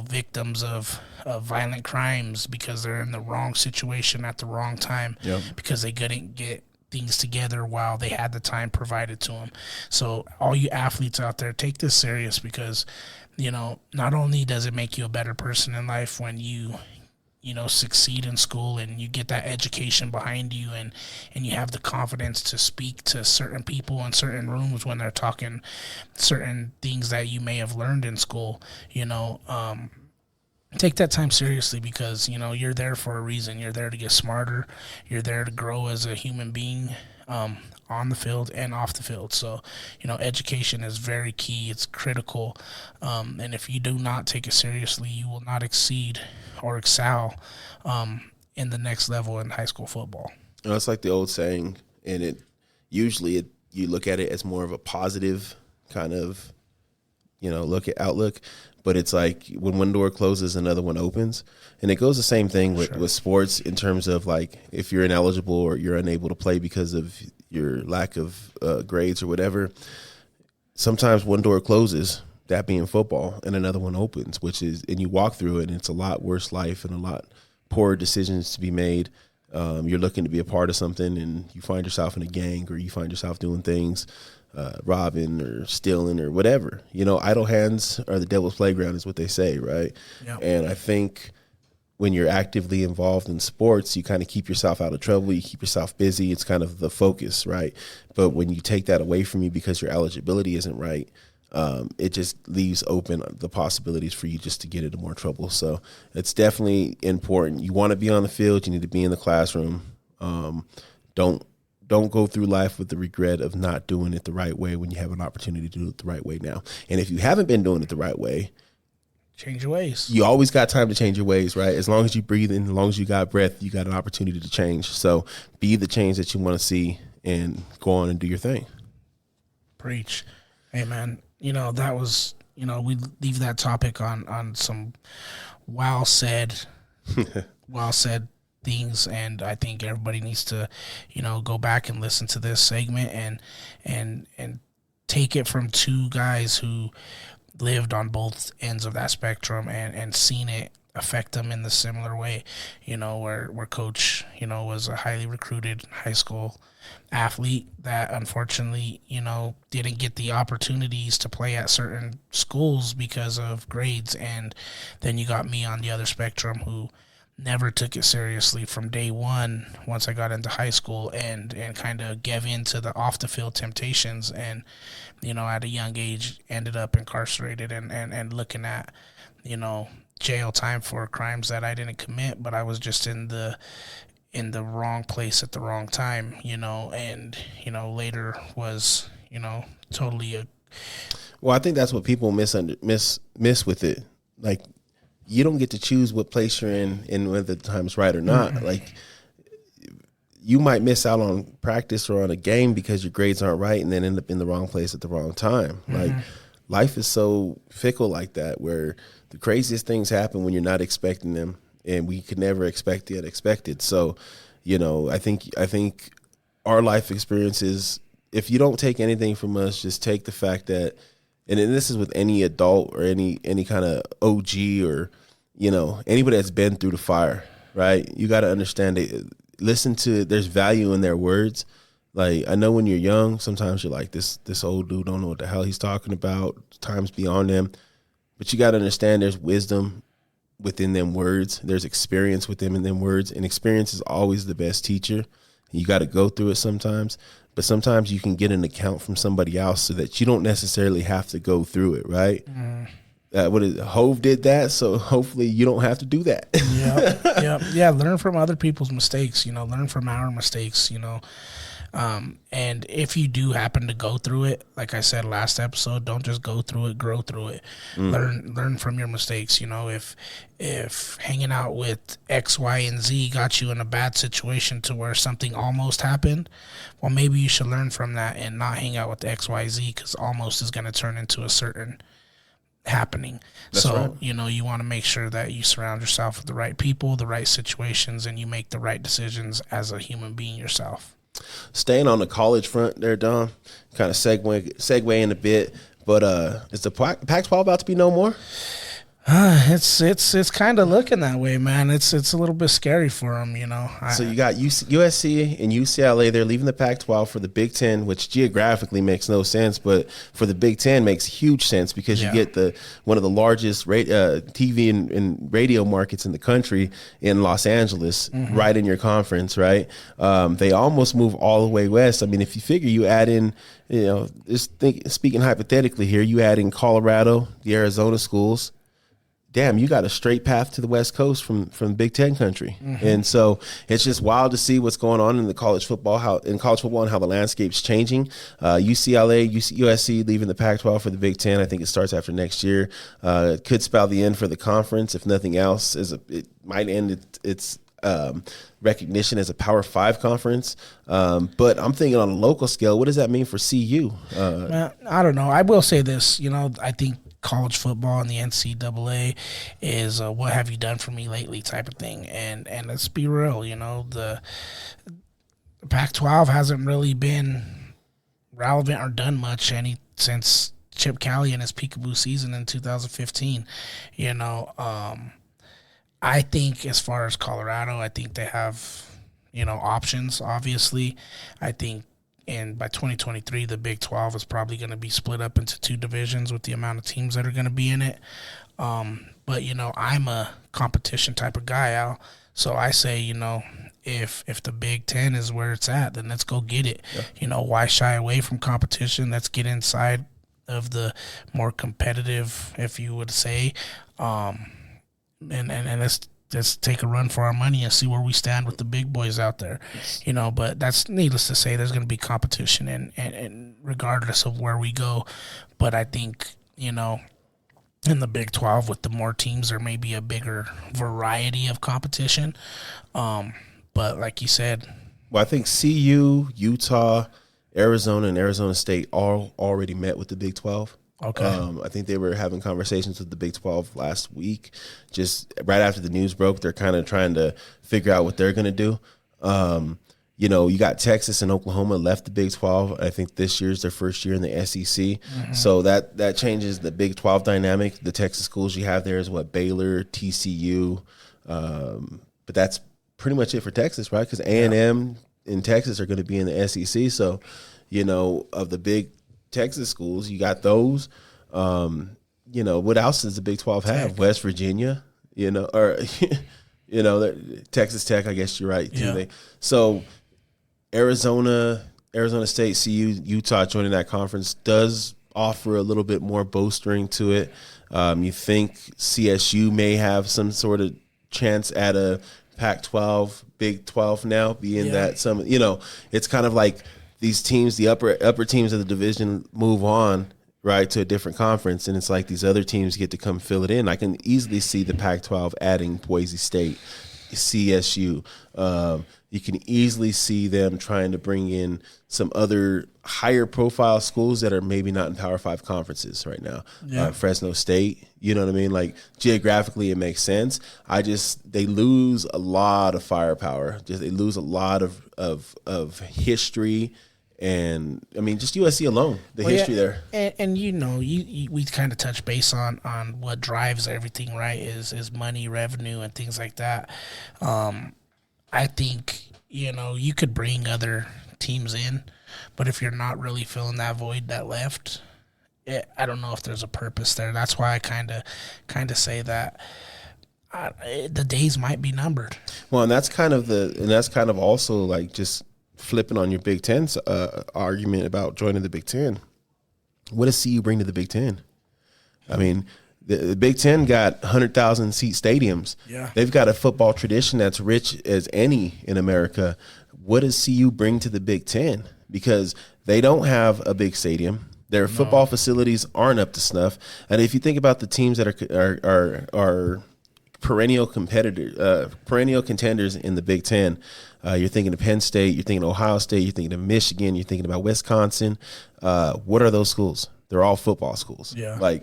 Speaker 2: victims of violent crimes because they're in the wrong situation at the wrong time. Yep. Because they couldn't get things together while they had the time provided to them. So all you athletes out there, take this serious, because, not only does it make you a better person in life when you succeed in school and you get that education behind you, and you have the confidence to speak to certain people in certain rooms when they're talking certain things that you may have learned in school, take that time seriously, because, you're there for a reason. You're there to get smarter. You're there to grow as a human being, on the field and off the field. So, education is very key. It's critical. And if you do not take it seriously, you will not exceed or excel in the next level in high school football.
Speaker 1: It's like the old saying, and you look at it as more of a positive kind of, outlook. But it's like when one door closes, another one opens. And it goes the same thing with sports, in terms of, like, if you're ineligible or you're unable to play because of your lack of grades or whatever, sometimes one door closes, that being football, and another one opens, and you walk through it, and it's a lot worse life and a lot poorer decisions to be made. You're looking to be a part of something, and you find yourself in a gang, or you find yourself doing things, robbing or stealing or whatever. Idle hands are the devil's playground, is what they say, right? Yep. And I think when you're actively involved in sports, you kind of keep yourself out of trouble. You keep yourself busy. It's kind of the focus, right? But when you take that away from you because your eligibility isn't right, it just leaves open the possibilities for you just to get into more trouble. So it's definitely important. You want to be on the field. You need to be in the classroom. Don't go through life with the regret of not doing it the right way when you have an opportunity to do it the right way now. And if you haven't been doing it the right way,
Speaker 2: change your ways.
Speaker 1: You always got time to change your ways, right? As long as you breathe and as long as you got breath, you got an opportunity to change. So be the change that you want to see and go on and do your thing.
Speaker 2: Preach. Hey, man, that was, we leave that topic on some well said things, and I think everybody needs to, go back and listen to this segment and take it from two guys who lived on both ends of that spectrum and seen it affect them in the similar way, where Coach, was a highly recruited high school athlete that unfortunately, didn't get the opportunities to play at certain schools because of grades. And then you got me on the other spectrum, who never took it seriously from day one once I got into high school, and kind of gave in to the off the field temptations, and at a young age ended up incarcerated and looking at jail time for crimes that I didn't commit, but I was just in the wrong place at the wrong time, and later was totally
Speaker 1: well, I think that's what people miss with it. Like, you don't get to choose what place you're in and whether the time's right or not. Mm-hmm. Like, you might miss out on practice or on a game because your grades aren't right, and then end up in the wrong place at the wrong time. Mm-hmm. Like, life is so fickle like that, where the craziest things happen when you're not expecting them, and we could never expect the unexpected. So, I think our life experiences, if you don't take anything from us, just take the fact that, and this is with any adult or any kind of OG or, anybody that's been through the fire, right? You got to understand it. Listen to, there's value in their words. Like, I know when you're young, sometimes you're like, this old dude don't know what the hell he's talking about. Time's beyond them. But you got to understand there's wisdom within them words. There's experience within them words. And experience is always the best teacher. You got to go through it sometimes. But sometimes you can get an account from somebody else so that you don't necessarily have to go through it, right? Hove did that, so hopefully you don't have to do that.
Speaker 2: Yeah. Learn from other people's mistakes. Learn from our mistakes. And if you do happen to go through it, like I said last episode, don't just go through it, grow through it. Learn from your mistakes. If hanging out with X, Y, and Z got you in a bad situation to where something almost happened, well, maybe you should learn from that and not hang out with X, Y, Z, because almost is going to turn into a certain happening.
Speaker 1: That's
Speaker 2: so
Speaker 1: right.
Speaker 2: you want to make sure that you surround yourself with the right people, the right situations, and you make the right decisions as a human being yourself.
Speaker 1: Staying on the college front there, Dom, kind of segue in a bit, but is the Pac-12 about to be no more?
Speaker 2: It's kind of looking that way, man. It's a little bit scary for them,
Speaker 1: So you got USC and UCLA. They're leaving the Pac-12 for the Big Ten, which geographically makes no sense, but for the Big Ten makes huge sense because you get one of the largest TV and radio markets in the country in Los Angeles, right in your conference, right? They almost move all the way west. I mean, if you figure you add in, speaking hypothetically here, you add in Colorado, the Arizona schools. Damn, you got a straight path to the West Coast from Big Ten country. And so it's just wild to see what's going on in the college football, and how the landscape's changing. UCLA, USC leaving the Pac-12 for the Big Ten. I think it starts after next year. It could spell the end for the conference, if nothing else. It might end its recognition as a Power 5 conference. But I'm thinking on a local scale, what does that mean for CU?
Speaker 2: I don't know. I will say this, I think college football and the NCAA is what have you done for me lately type of thing. And let's be real, the Pac-12 hasn't really been relevant or done much since Chip Kelly and his peekaboo season in 2015. I think as far as Colorado, I think they have, options, obviously. I think by 2023, the Big 12 is probably going to be split up into two divisions with the amount of teams that are going to be in it. But, I'm a competition type of guy, Al. So I say, if the Big 10 is where it's at, then let's go get it. Yeah. Why shy away from competition? Let's get inside of the more competitive, if you would say, and let's take a run for our money and see where we stand with the big boys out there, but that's needless to say, there's going to be competition and regardless of where we go. But I think, in the Big 12 with the more teams, there may be a bigger variety of competition. But like you said,
Speaker 1: well, I think CU, Utah, Arizona, and Arizona State all already met with the Big 12.
Speaker 2: Okay.
Speaker 1: I think they were having conversations with the Big 12 last week. Just right after the news broke, they're kind of trying to figure out what they're going to do. You got Texas and Oklahoma left the Big 12. I think this year's their first year in the SEC. So that changes the Big 12 dynamic. The Texas schools you have there is Baylor, TCU. But that's pretty much it for Texas, right? Because A&M in Texas are going to be in the SEC. So, of the big Texas schools, you got those. What else does the Big 12 have? West Virginia, Texas Tech, I guess you're right, too. So Arizona State, CU, Utah joining that conference does offer a little bit more bowstring to it. You think CSU may have some sort of chance at a Pac-12, Big 12 now, being that some, it's kind of like these teams, the upper teams of the division move on, right, to a different conference, and it's like these other teams get to come fill it in. I can easily see the Pac-12 adding Boise State, CSU. You can easily see them trying to bring in some other higher profile schools that are maybe not in Power 5 conferences right now. Fresno State, you know what I mean? Like geographically it makes sense. They lose a lot of firepower. They lose a lot of history. And I mean, just USC alone, history there.
Speaker 2: And we kind of touch base on what drives everything, right? Is money, revenue, and things like that. I think, you could bring other teams in, but if you're not really filling that void that left, I don't know if there's a purpose there. That's why I kind of say that the days might be numbered.
Speaker 1: Well, and that's kind of also like just flipping on your Big Ten's argument about joining the Big Ten. What does CU bring to the Big Ten? I mean, The Big Ten got 100,000 seat stadiums.
Speaker 2: Yeah.
Speaker 1: They've got a football tradition that's rich as any in America. What does CU bring to the Big Ten? Because they don't have a big stadium. Their football facilities aren't up to snuff. And if you think about the teams that are perennial contenders in the Big Ten, you're thinking of Penn State, you're thinking of Ohio State, you're thinking of Michigan, you're thinking about Wisconsin. What are those schools? They're all football schools.
Speaker 2: Yeah.
Speaker 1: Like,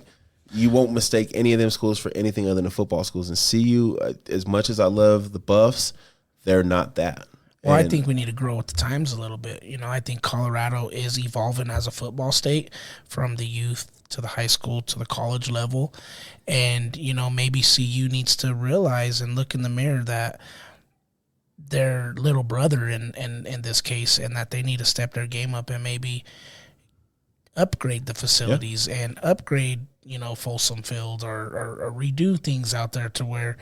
Speaker 1: you won't mistake any of them schools for anything other than football schools. And CU, as much as I love the Buffs, they're not that.
Speaker 2: Well, I think we need to grow with the times a little bit. I think Colorado is evolving as a football state from the youth to the high school to the college level. And, maybe CU needs to realize and look in the mirror that their little brother in this case, and that they need to step their game up and maybe upgrade the facilities and upgrade, Folsom Field or redo things out there to where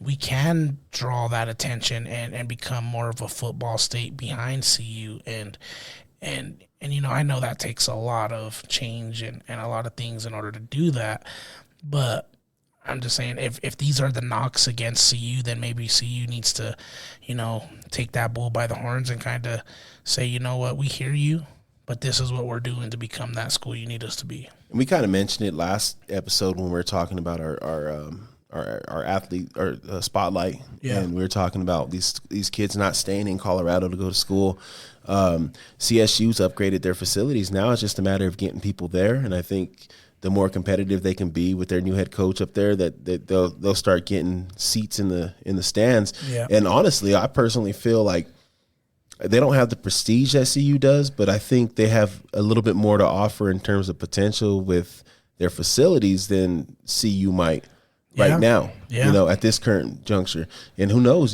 Speaker 2: we can draw that attention and become more of a football state behind CU. And I know that takes a lot of change and a lot of things in order to do that. But I'm just saying, if these are the knocks against CU, then maybe CU needs to, take that bull by the horns and kind of say, you know what, we hear you, but this is what we're doing to become that school you need us to be.
Speaker 1: And we kind of mentioned it last episode when we were talking about our athlete or spotlight, and we were talking about these kids not staying in Colorado to go to school. CSU's upgraded their facilities. Now it's just a matter of getting people there, and I think the more competitive they can be with their new head coach up there, that they'll start getting seats in the stands.
Speaker 2: Yeah.
Speaker 1: And honestly, I personally feel like they don't have the prestige that CU does, but I think they have a little bit more to offer in terms of potential with their facilities than CU might right now, at this current juncture. And who knows?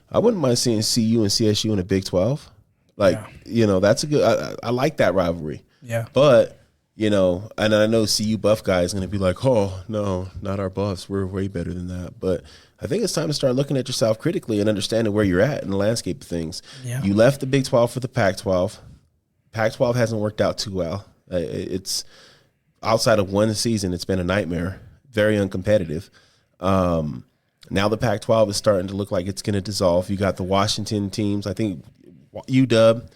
Speaker 1: I wouldn't mind seeing CU and CSU in a Big 12. That's a good – I like that rivalry.
Speaker 2: Yeah.
Speaker 1: But, and I know CU Buff guy is going to be like, oh, no, not our Buffs. We're way better than that. But – I think it's time to start looking at yourself critically and understanding where you're at in the landscape of things.
Speaker 2: Yeah.
Speaker 1: You left the Big 12 for the Pac-12. Pac-12 hasn't worked out too well. It's outside of one season, it's been a nightmare, very uncompetitive. Now the Pac-12 is starting to look like it's going to dissolve. You got the Washington teams. I think UW,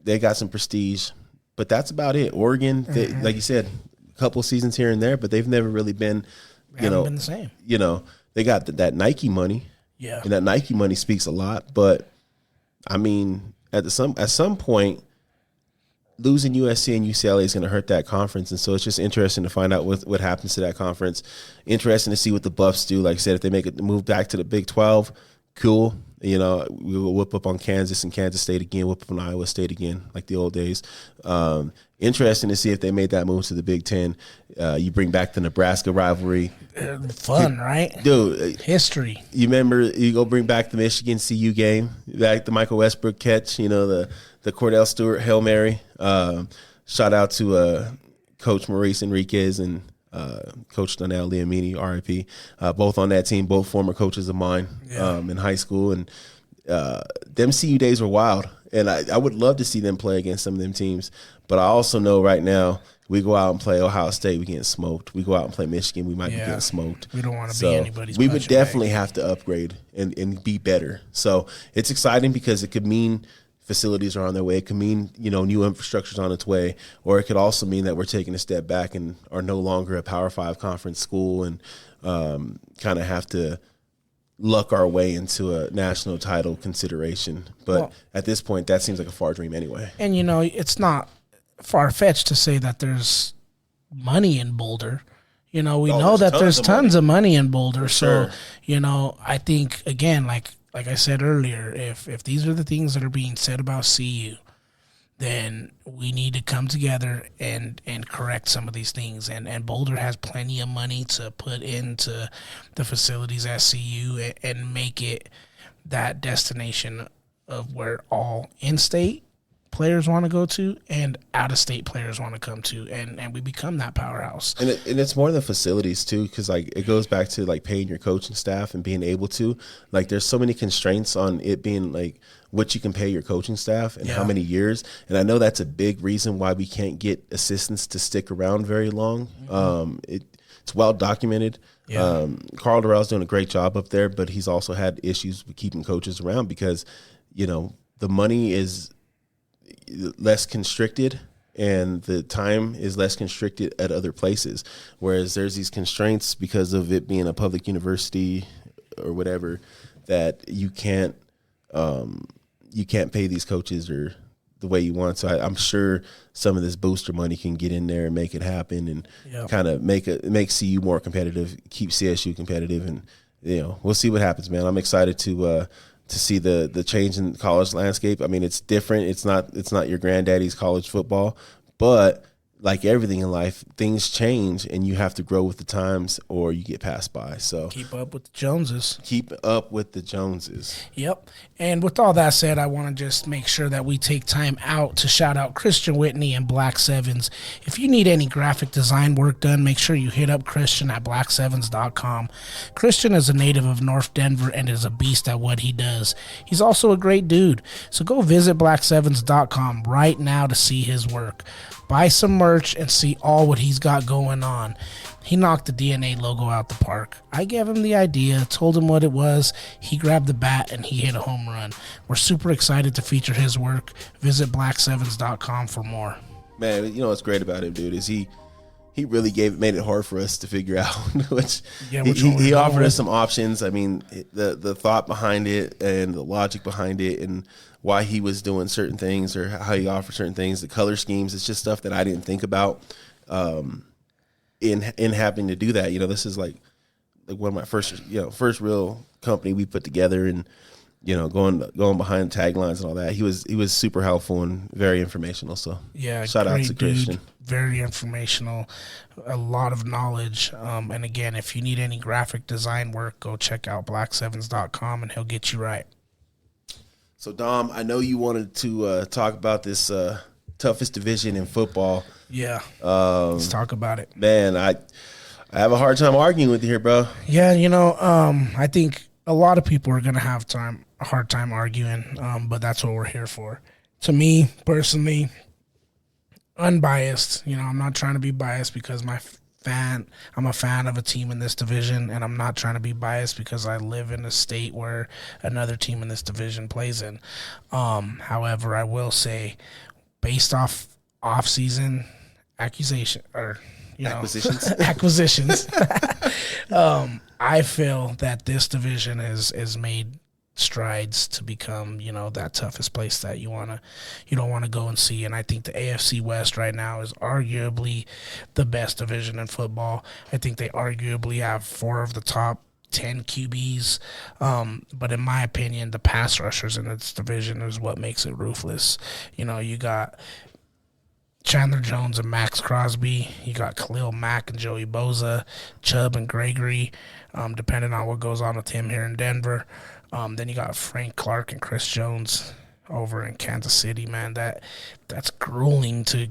Speaker 1: they got some prestige, but that's about it. Oregon, they, like you said, a couple seasons here and there, but they've never really been,
Speaker 2: been the same.
Speaker 1: They got that Nike money, and that Nike money speaks a lot. But I mean, at some point, losing USC and UCLA is going to hurt that conference, and so it's just interesting to find out what happens to that conference. Interesting to see what the Buffs do. Like I said, if they make a move back to the Big 12, cool. We'll whip up on Kansas and Kansas State again, whip up on Iowa State again, like the old days. Interesting to see if they made that move to the Big 10. You bring back the Nebraska rivalry.
Speaker 2: Fun, right?
Speaker 1: Dude.
Speaker 2: History.
Speaker 1: You remember, you go bring back the Michigan CU game, back the Michael Westbrook catch, the Cordell Stewart Hail Mary. Shout out to Coach Maurice Enriquez and Coach Donnell Liamini, RIP, both on that team, both former coaches of mine in high school. And them CU days were wild. And I would love to see them play against some of them teams. But I also know right now, we go out and play Ohio State, we getting smoked. We go out and play Michigan, we might be getting smoked.
Speaker 2: We don't want to be anybody's.
Speaker 1: We would definitely have to upgrade and be better. So it's exciting because it could mean facilities are on their way. It could mean, new infrastructure is on its way. Or it could also mean that we're taking a step back and are no longer a Power 5 conference school and kind of have to luck our way into a national title consideration. But at this point, that seems like a far dream anyway.
Speaker 2: And, it's not far-fetched to say that there's money in Boulder. We know that there's tons of money in Boulder. So, I think, again, like I said earlier, if these are the things that are being said about CU, then we need to come together and correct some of these things. And Boulder has plenty of money to put into the facilities at CU and make it that destination of where all in-state players want to go to and out-of-state players want to come to, and we become that powerhouse.
Speaker 1: And it's more than facilities too, because it goes back to paying your coaching staff and being able to there's so many constraints on it being what you can pay your coaching staff and how many years. And I know that's a big reason why we can't get assistants to stick around very long. it's well documented.
Speaker 2: Yeah.
Speaker 1: Carl Durrell's doing a great job up there, but he's also had issues with keeping coaches around because, the money is less constricted and the time is less constricted at other places. Whereas there's these constraints because of it being a public university or whatever that you can't pay these coaches or the way you want. So I'm sure some of this booster money can get in there and make it happen and kind of make CU more competitive, keep CSU competitive, and we'll see what happens, man. I'm excited to see the change in college landscape. I mean, it's different. It's not your granddaddy's college football, but like everything in life, things change and you have to grow with the times or you get passed by. So
Speaker 2: keep up with the Joneses. Yep. And with all that said, I want to just make sure that we take time out to shout out Christian Whitney and Black Sevens. If you need any graphic design work done, make sure you hit up Christian at blacksevens.com. Christian is a native of North Denver and is a beast at what he does. He's also a great dude. So go visit blacksevens.com right now to see his work. Buy some merch and see all what he's got going on. He knocked the DNA logo out the park. I gave him the idea, told him what it was. He grabbed the bat and he hit a home run. We're super excited to feature his work. Visit blacksevens.com for more.
Speaker 1: Man, what's great about him, dude, is he really made it hard for us to figure out. He offered us some options. I mean, the thought behind it and the logic behind it and why he was doing certain things or how he offered certain things, the color schemes, it's just stuff that I didn't think about in having to do that. This is like one of my first real company we put together and, going behind taglines and all that. He was super helpful and very informational. So
Speaker 2: yeah,
Speaker 1: shout out to Christian.
Speaker 2: Very informational, a lot of knowledge. And again, if you need any graphic design work, go check out blacksevens.com and he'll get you right.
Speaker 1: So, Dom, I know you wanted to talk about this toughest division in football.
Speaker 2: Yeah, let's talk about it.
Speaker 1: Man, I have a hard time arguing with you here, bro.
Speaker 2: Yeah, I think a lot of people are going to have a hard time arguing, but that's what we're here for. To me, personally, unbiased, I'm not trying to be biased because I'm a fan of a team in this division, and I'm not trying to be biased because I live in a state where another team in this division plays in. However, I will say, based off-season acquisitions, I feel that this division is made strides to become, that toughest place that you don't want to go and see. And I think the AFC West right now is arguably the best division in football. I think they arguably have 4 of the top 10 QBs. But in my opinion, the pass rushers in this division is what makes it ruthless. You got Chandler Jones and Max Crosby. You got Khalil Mack and Joey Bosa, Chubb and Gregory, depending on what goes on with him here in Denver. Then you got Frank Clark and Chris Jones over in Kansas City, man. That's grueling to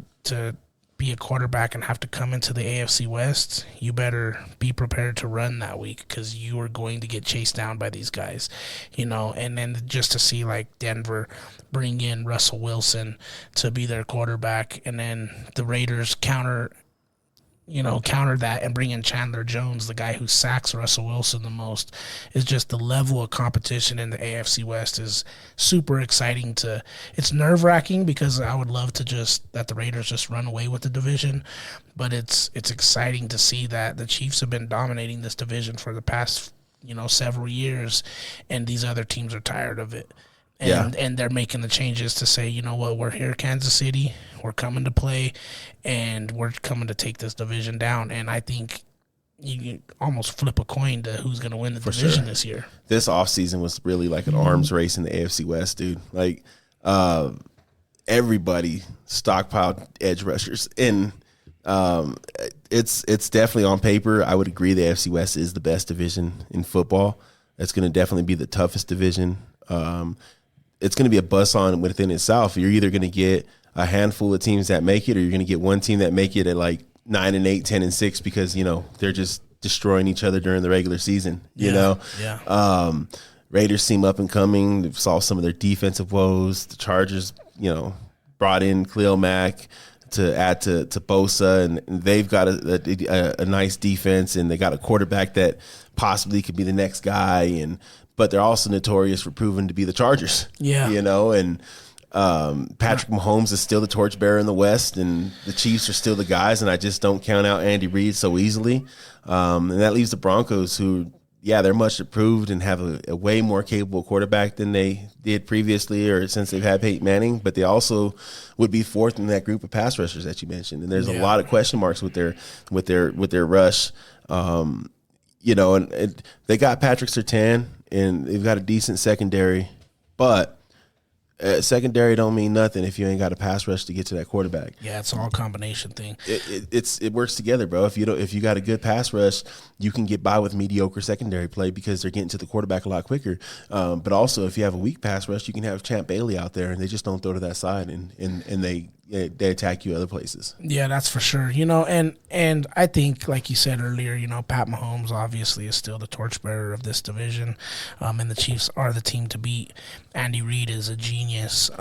Speaker 2: be a quarterback and have to come into the AFC West. You better be prepared to run that week because you are going to get chased down by these guys, And then just to see like Denver bring in Russell Wilson to be their quarterback, and then the Raiders counter that and bring in Chandler Jones, the guy who sacks Russell Wilson the most, is just the level of competition in the AFC West is super exciting. It's nerve-wracking because I would love that the Raiders just run away with the division, but it's exciting to see that the Chiefs have been dominating this division for the past, several years, and these other teams are tired of it. And they're making the changes to say, you know what, we're here, Kansas City. We're coming to play, and we're coming to take this division down. And I think you can almost flip a coin to who's going to win the division this year.
Speaker 1: This offseason was really like an arms race in the AFC West, dude. Like, everybody stockpiled edge rushers. And it's definitely on paper. I would agree the AFC West is the best division in football. It's going to definitely be the toughest division. It's going to be a buzz on within itself. You're either going to get a handful of teams that make it, or you're going to get one team that make it at like 9-8, 10-6, because they're just destroying each other during the regular season. Raiders seem up and coming. They've solved some of their defensive woes. The Chargers, brought in Khalil Mack. add to Bosa, and they've got a nice defense, and they got a quarterback that possibly could be the next guy, but they're also notorious for proving to be the Chargers.
Speaker 2: Yeah,
Speaker 1: and Patrick Mahomes is still the torchbearer in the West, and the Chiefs are still the guys, and I just don't count out Andy Reid so easily. And that leaves the Broncos, who, they're much improved and have a way more capable quarterback than they did previously or since they've had Peyton Manning, but they also would be fourth in that group of pass rushers that you mentioned. And there's a lot of question marks with their rush. And they got Patrick Surtain, and they've got a decent secondary, but secondary don't mean nothing if you ain't got a pass rush to get to that quarterback.
Speaker 2: Yeah, it's all a combination thing.
Speaker 1: It works together, bro. If you got a good pass rush, you can get by with mediocre secondary play because they're getting to the quarterback a lot quicker. But also, if you have a weak pass rush, you can have Champ Bailey out there, and they just don't throw to that side, and they attack you other places.
Speaker 2: Yeah, that's for sure. And I think, like you said earlier, Pat Mahomes obviously is still the torchbearer of this division, and the Chiefs are the team to beat. Andy Reid is a genius.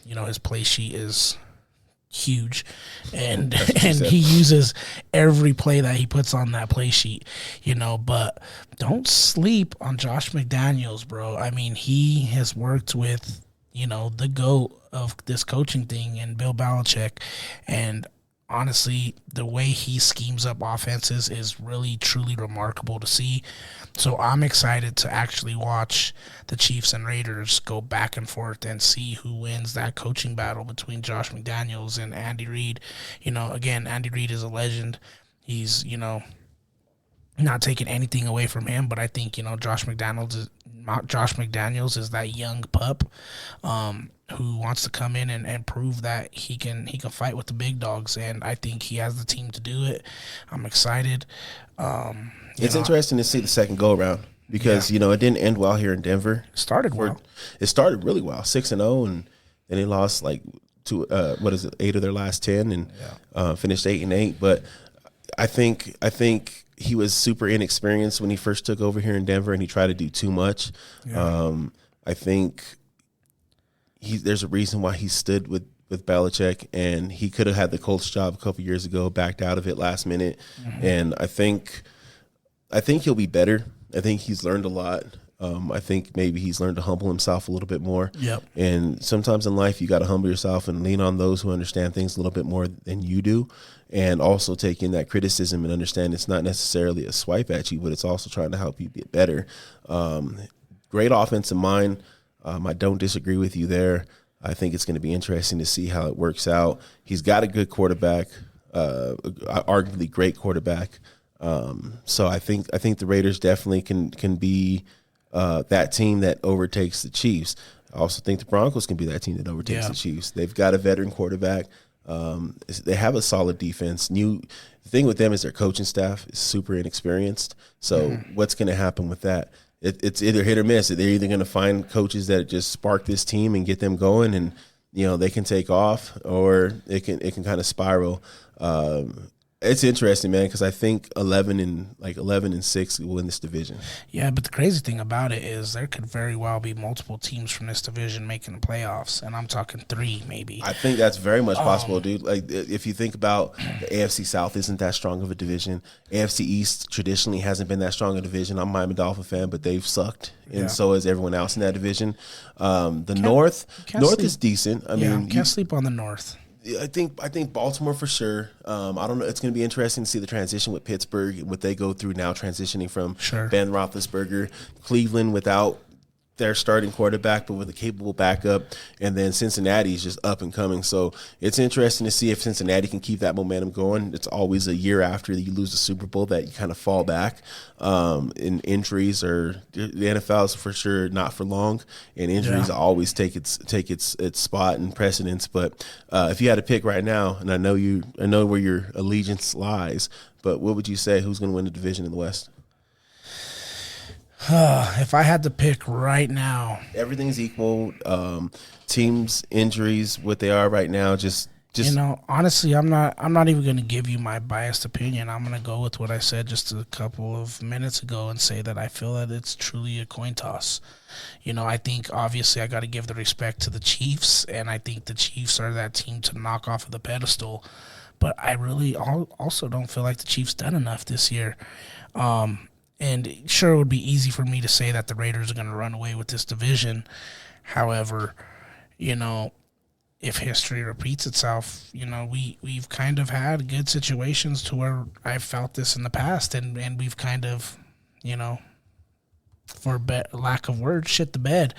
Speaker 2: His play sheet is huge, and he uses every play that he puts on that play sheet. But don't sleep on Josh McDaniels, bro. I mean, he has worked with the GOAT of this coaching thing and Bill Belichick, and honestly, the way he schemes up offenses is really, truly remarkable to see. So I'm excited to actually watch the Chiefs and Raiders go back and forth and see who wins that coaching battle between Josh McDaniels and Andy Reid. Again, Andy Reid is a legend. He's, not taking anything away from him, but I think, Josh McDaniels is that young pup who wants to come in and prove that he can fight with the big dogs, and I think he has the team to do it. I'm excited.
Speaker 1: It's interesting to see the second go around because it didn't end well here in Denver.
Speaker 2: It started well.
Speaker 1: It started really well, 6-0, and then they lost 8 of their last 10, and finished 8-8. But I think he was super inexperienced when he first took over here in Denver, and he tried to do too much. Yeah. I think there's a reason why he stood with Belichick, and he could have had the Colts job a couple years ago, backed out of it last minute. Mm-hmm. And I think he'll be better. I think he's learned a lot. I think maybe he's learned to humble himself a little bit more.
Speaker 2: Yep.
Speaker 1: And sometimes in life, you got to humble yourself and lean on those who understand things a little bit more than you do. And also take in that criticism and understand it's not necessarily a swipe at you, but it's also trying to help you get better. Great offensive mind. I don't disagree with you there. I think it's going to be interesting to see how it works out. He's got a good quarterback, arguably great quarterback. So I think the Raiders definitely can be that team that overtakes the Chiefs. I also think the Broncos can be that team that overtakes the Chiefs. They've got a veteran quarterback. They have a solid defense. The thing with them is their coaching staff is super inexperienced. So what's going to happen with that? It's either hit or miss. They're either going to find coaches that just spark this team and get them going, and they can take off, or it can kind of spiral. It's interesting, man, because I think 11-6 will win this division.
Speaker 2: Yeah, but the crazy thing about it is there could very well be multiple teams from this division making the playoffs, and I'm talking 3 maybe.
Speaker 1: I think that's very much possible, dude. Like, if you think about the AFC South isn't that strong of a division. AFC East traditionally hasn't been that strong a division. I'm a Miami Dolphin fan, but they've sucked, and so is everyone else in that division. North is decent. I mean,
Speaker 2: can't sleep on the North.
Speaker 1: I think Baltimore for sure. I don't know. It's going to be interesting to see the transition with Pittsburgh, what they go through now, transitioning from Ben Roethlisberger. Cleveland without their starting quarterback, but with a capable backup. And then Cincinnati is just up and coming. So it's interesting to see if Cincinnati can keep that momentum going. It's always a year after you lose the Super Bowl that you kind of fall back. In injuries, or the NFL is for sure not for long, and injuries always take its spot and precedence. But if you had to pick right now, and I know where your allegiance lies, but what would you say? Who's going to win the division in the West?
Speaker 2: If I had to pick right now,
Speaker 1: everything's equal. Teams' injuries, what they are right now, just
Speaker 2: Honestly, I'm not even going to give you my biased opinion. I'm going to go with what I said just a couple of minutes ago and say that I feel that it's truly a coin toss. I think obviously I got to give the respect to the Chiefs, and I think the Chiefs are that team to knock off of the pedestal. But I really also don't feel like the Chiefs done enough this year. And sure, it would be easy for me to say that the Raiders are going to run away with this division. However, if history repeats itself, we've kind of had good situations to where I've felt this in the past, and we've kind of, for lack of words, shit the bed.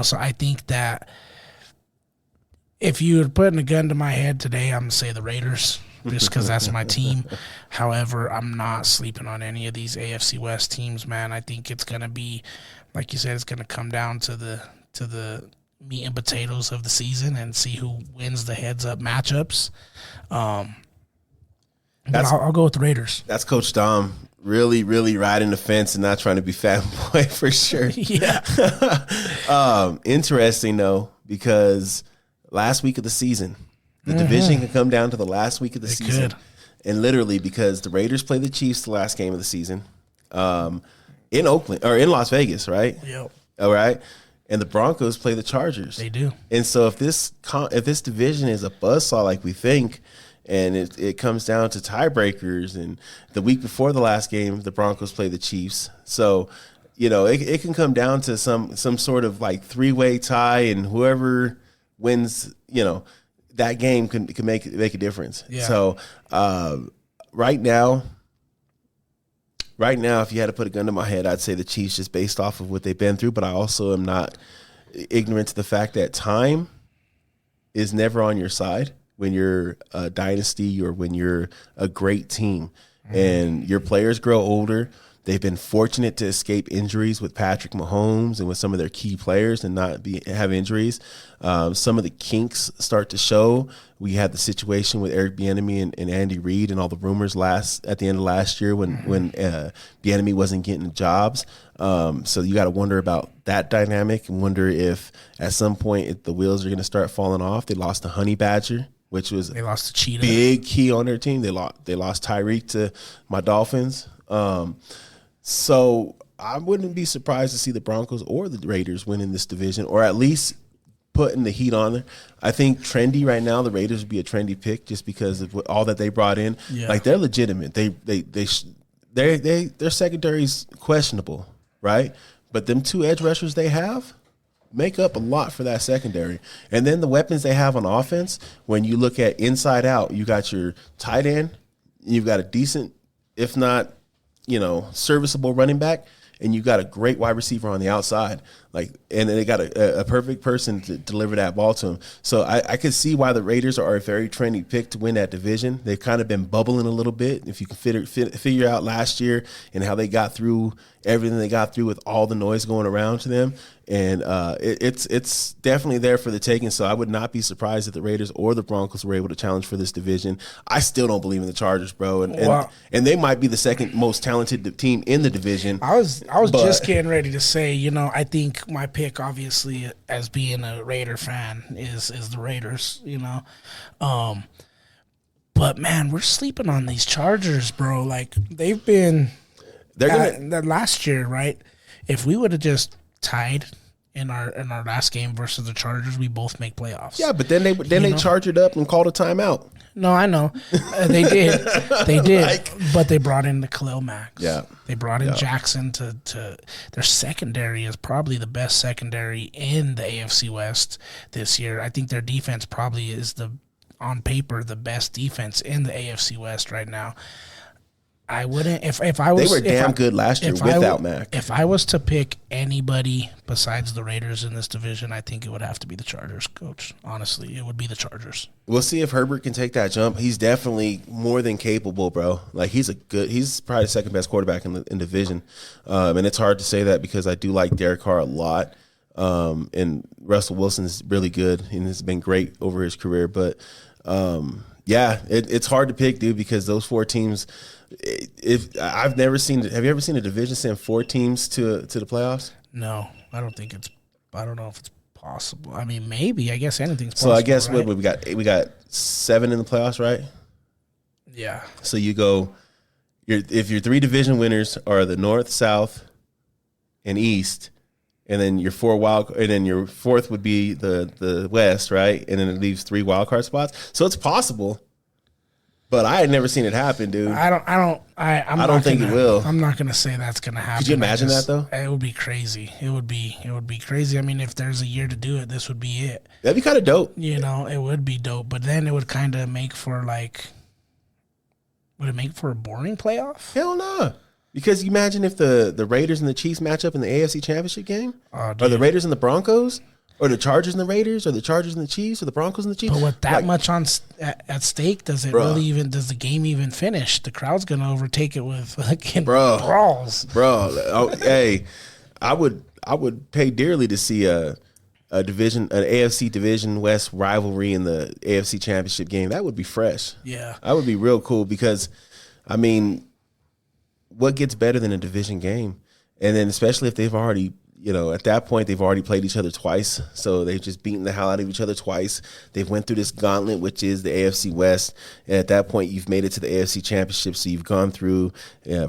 Speaker 2: So I think that if you were putting a gun to my head today, I'm going to say the Raiders just because that's my team. However, I'm not sleeping on any of these AFC West teams, man. I think it's going to be, like you said, it's going to come down to the meat and potatoes of the season and see who wins the heads-up matchups. But I'll go with the Raiders.
Speaker 1: That's Coach Dom really, really riding the fence and not trying to be fanboy for sure.
Speaker 2: Yeah.
Speaker 1: Interesting, though, because last week of the season, the division can come down to the last week of the season.
Speaker 2: Could.
Speaker 1: And literally because the Raiders play the Chiefs the last game of the season in Oakland or in Las Vegas, right?
Speaker 2: Yep.
Speaker 1: All right. And the Broncos play the Chargers.
Speaker 2: They do.
Speaker 1: And so if this division is a buzzsaw like we think, and it comes down to tiebreakers, and the week before the last game, the Broncos play the Chiefs. So, it can come down to some sort of like three-way tie, and whoever wins, that game can make a difference.
Speaker 2: Yeah.
Speaker 1: So right now, if you had to put a gun to my head, I'd say the Chiefs just based off of what they've been through. But I also am not ignorant to the fact that time is never on your side when you're a dynasty or when you're a great team. And your players grow older. They've been fortunate to escape injuries with Patrick Mahomes and with some of their key players and not have injuries. Some of the kinks start to show. We had the situation with Eric Bieniemy and Andy Reid and all the rumors at the end of last year when Bieniemy wasn't getting jobs. So you got to wonder about that dynamic and wonder if at some point the wheels are going to start falling off. They lost the Honey Badger, which was
Speaker 2: they lost the Cheetah.
Speaker 1: Big key on their team. They lost Tyreek to my Dolphins. So I wouldn't be surprised to see the Broncos or the Raiders winning this division, or at least putting the heat on there. I think trendy right now, the Raiders would be a trendy pick just because of all that they brought in.
Speaker 2: Yeah.
Speaker 1: Like they're legitimate. Their secondary's questionable, right? But them two edge rushers they have make up a lot for that secondary. And then the weapons they have on offense, when you look at inside out, you got your tight end, you've got a decent, if not, serviceable running back, and you got a great wide receiver on the outside. And then they got a perfect person to deliver that ball to him. So I could see why the Raiders are a very trendy pick to win that division. They've kind of been bubbling a little bit. If you can figure out last year and how they got through everything they got through with all the noise going around to them. And it's definitely there for the taking. So I would not be surprised if the Raiders or the Broncos were able to challenge for this division. I still don't believe in the Chargers, bro. And they might be the second most talented team in the division.
Speaker 2: I was just getting ready to say, I think my pick, obviously, as being a Raider fan, is the Raiders. But man, we're sleeping on these Chargers, bro. Like they've been. That last year, right? If we would have just tied in our last game versus the Chargers, we both make playoffs.
Speaker 1: Yeah, but then they charged it up and called a timeout.
Speaker 2: No, I know they did, but they brought in the Khalil Mack.
Speaker 1: Yeah,
Speaker 2: they brought in Jackson to their secondary is probably the best secondary in the AFC West this year. I think their defense probably is on paper the best defense in the AFC West right now. I wouldn't if I was.
Speaker 1: They were damn good last year without Mac.
Speaker 2: If I was to pick anybody besides the Raiders in this division, I think it would have to be the Chargers, Coach. Honestly, it would be the Chargers.
Speaker 1: We'll see if Herbert can take that jump. He's definitely more than capable, bro. Like he's probably the second best quarterback in the division, and it's hard to say that because I do like Derek Carr a lot, and Russell Wilson is really good and has been great over his career, but. It's hard to pick, dude, because those four teams. Have you ever seen a division send four teams to the playoffs?
Speaker 2: No, I don't know if it's possible. I mean, maybe. I guess anything's
Speaker 1: So
Speaker 2: possible.
Speaker 1: I guess
Speaker 2: right?
Speaker 1: what we got? We got 7 in the playoffs, right?
Speaker 2: Yeah.
Speaker 1: So you go. If your 3 division winners are the North, South, and East, and then your 4 and then your 4th would be the West, right? And then it leaves 3 wild card spots. So it's possible. But I had never seen it happen, dude.
Speaker 2: I don't
Speaker 1: think it will.
Speaker 2: I'm not gonna say that's gonna happen.
Speaker 1: Could you imagine that though?
Speaker 2: It would be crazy. It would be crazy. I mean, if there's a year to do it, this would be it.
Speaker 1: That'd be kind of dope.
Speaker 2: You know, it would be dope. But then it would kind of make for like, would it make for a boring playoff?
Speaker 1: Hell no. Because you imagine if the Raiders and the Chiefs match up in the AFC Championship game, or the Raiders and the Broncos, or the Chargers and the Raiders, or the Chargers and the Chiefs, or the Broncos and the Chiefs.
Speaker 2: But with that much at stake, does it really even? Does the game even finish? The crowd's gonna overtake it with fucking brawls,
Speaker 1: bro. Hey, I would pay dearly to see an AFC Division West rivalry in the AFC Championship game. That would be fresh.
Speaker 2: Yeah,
Speaker 1: that would be real cool because, I mean, what gets better than a division game? And then especially if they've already, at that point, they've already played each other twice. So they've just beaten the hell out of each other twice. They've went through this gauntlet, which is the AFC West. And at that point, you've made it to the AFC Championship. So you've gone through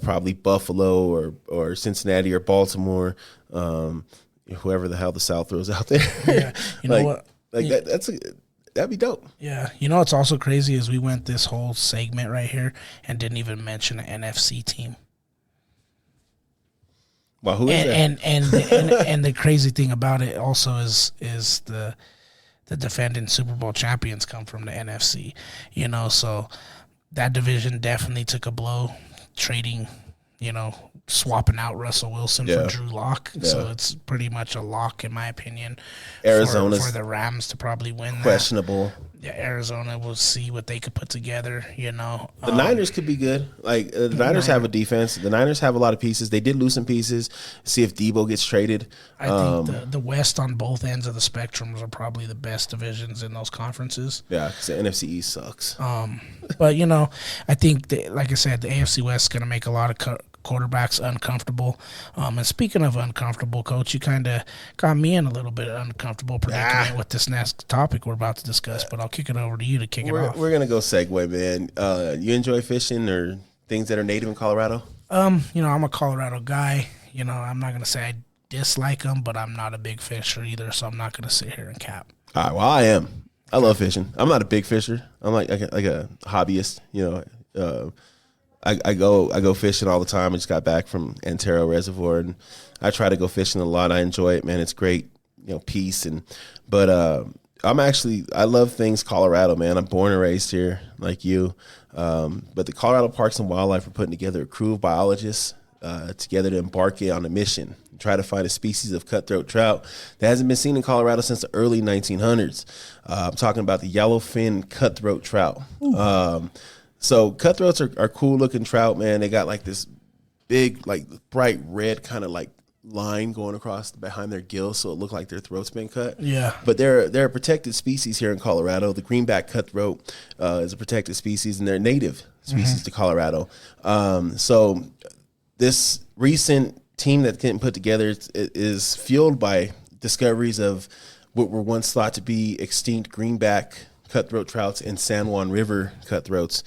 Speaker 1: probably Buffalo or Cincinnati or Baltimore, whoever the hell the South throws out there.
Speaker 2: Yeah, you know what?
Speaker 1: That'd be dope.
Speaker 2: Yeah. You know what's also crazy is we went this whole segment right here and didn't even mention an NFC team.
Speaker 1: Well, who is
Speaker 2: that? And the crazy thing about it also is the defending Super Bowl champions come from the NFC. So that division definitely took a blow, trading, swapping out Russell Wilson for Drew Lock. Yeah. So it's pretty much a lock, in my opinion, Arizona for the Rams to probably win.
Speaker 1: Questionable.
Speaker 2: Yeah, Arizona will see what they could put together.
Speaker 1: The Niners could be good. Like the Niners have a defense. The Niners have a lot of pieces. They did lose some pieces. See if Debo gets traded.
Speaker 2: I think the West on both ends of the spectrums are probably the best divisions in those conferences.
Speaker 1: Yeah, because the NFC East sucks.
Speaker 2: But I think like I said, the AFC West is going to make a lot of quarterbacks uncomfortable. And speaking of uncomfortable, Coach, you kind of got me in a little bit uncomfortable predicament with this next topic we're about to discuss, but I'll kick it over to you to kick it off.
Speaker 1: We're going to go segue, man. You enjoy fishing or things that are native in Colorado?
Speaker 2: I'm a Colorado guy. I'm not going to say I dislike them, but I'm not a big fisher either, so I'm not going to sit here and cap.
Speaker 1: All right, well, I am. I love fishing. I'm not a big fisher. I'm like a hobbyist, I go fishing all the time. I just got back from Antero Reservoir, and I try to go fishing a lot. I enjoy it, man. It's great, peace. But I love things Colorado, man. I'm born and raised here, like you. But the Colorado Parks and Wildlife are putting together a crew of biologists together to embark on a mission and try to find a species of cutthroat trout that hasn't been seen in Colorado since the early 1900s. I'm talking about the yellowfin cutthroat trout. So cutthroats are cool looking trout, man. They got like this big, like bright red kind of like line going across behind their gills, so it looked like their throat's been cut.
Speaker 2: Yeah.
Speaker 1: But they're a protected species here in Colorado. The greenback cutthroat is a protected species, and they're a native species to Colorado. So this recent team that's getting put together is fueled by discoveries of what were once thought to be extinct greenback cutthroat trouts and San Juan River cutthroats.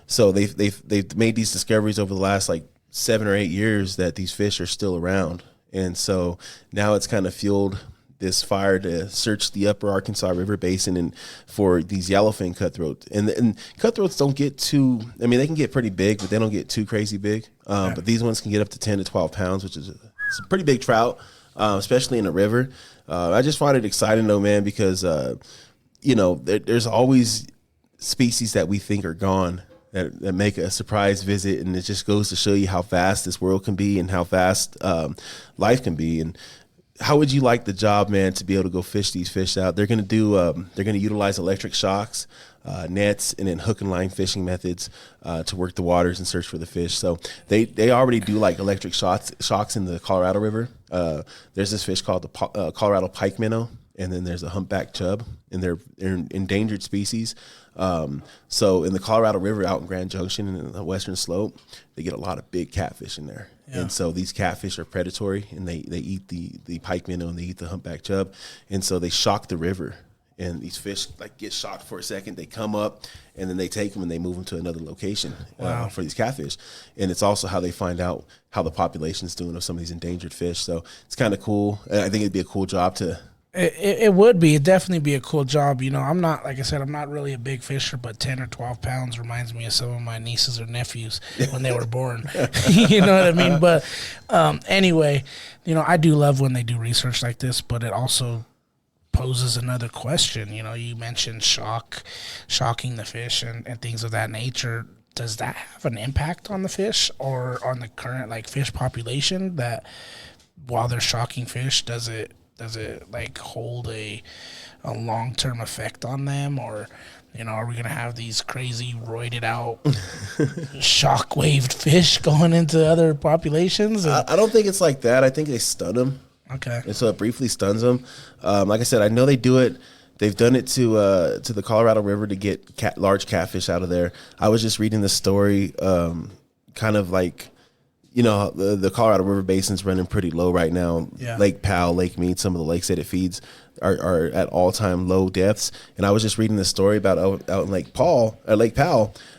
Speaker 1: So they've made these discoveries over the last like 7 or 8 years that these fish are still around, and so now it's kind of fueled this fire to search the upper Arkansas River basin and for these yellowfin cutthroat. And cutthroats don't get too, I mean, they can get pretty big, but they don't get too crazy big. But these ones can get up to 10 to 12 pounds, which is it's a pretty big trout, especially in a river. I just find it exciting though, man, because there's always species that we think are gone that make a surprise visit, and it just goes to show you how vast this world can be and how vast life can be. And how would you like the job, man, to be able to go fish these fish out? They're going to utilize electric shocks, nets, and then hook and line fishing methods to work the waters and search for the fish. So they already do like electric shocks in the Colorado River. There's this fish called the Colorado pike minnow, and then there's a humpback chub, and they're endangered species. So in the Colorado River out in Grand Junction and the western slope, they get a lot of big catfish in there. And so these catfish are predatory, and they eat the pike minnow and they eat the humpback chub. And so they shock the river. And these fish like get shocked for a second. They come up, and then they take them and they move them to another location for these catfish. And it's also how they find out how the population is doing of some of these endangered fish. So it's kind of cool. I think it'd be a cool job to.
Speaker 2: It would be. It'd definitely be a cool job. You know, I'm not, like I said, I'm not really a big fisher, but 10 or 12 pounds reminds me of some of my nieces or nephews when they were born. You know what I mean? But anyway, you know, I do love when they do research like this, but it also poses another question. You know, you mentioned shocking the fish and things of that nature. Does that have an impact on the fish or on the current like fish population, that while they're shocking fish, does it like hold a long-term effect on them? Or, you know, are we going to have these crazy roided out shock-waved fish going into other populations?
Speaker 1: I don't think it's like that. I think they stun them.
Speaker 2: Okay.
Speaker 1: And so it briefly stuns them. Like I said, I know they do it. They've done it to the Colorado River to get large catfish out of there. I was just reading the story, kind of like, you know, the Colorado River basin's running pretty low right now.
Speaker 2: Yeah. Lake
Speaker 1: Powell, Lake Mead, some of the lakes that it feeds are at all-time low depths. And I was just reading the story about out in Lake Powell. They found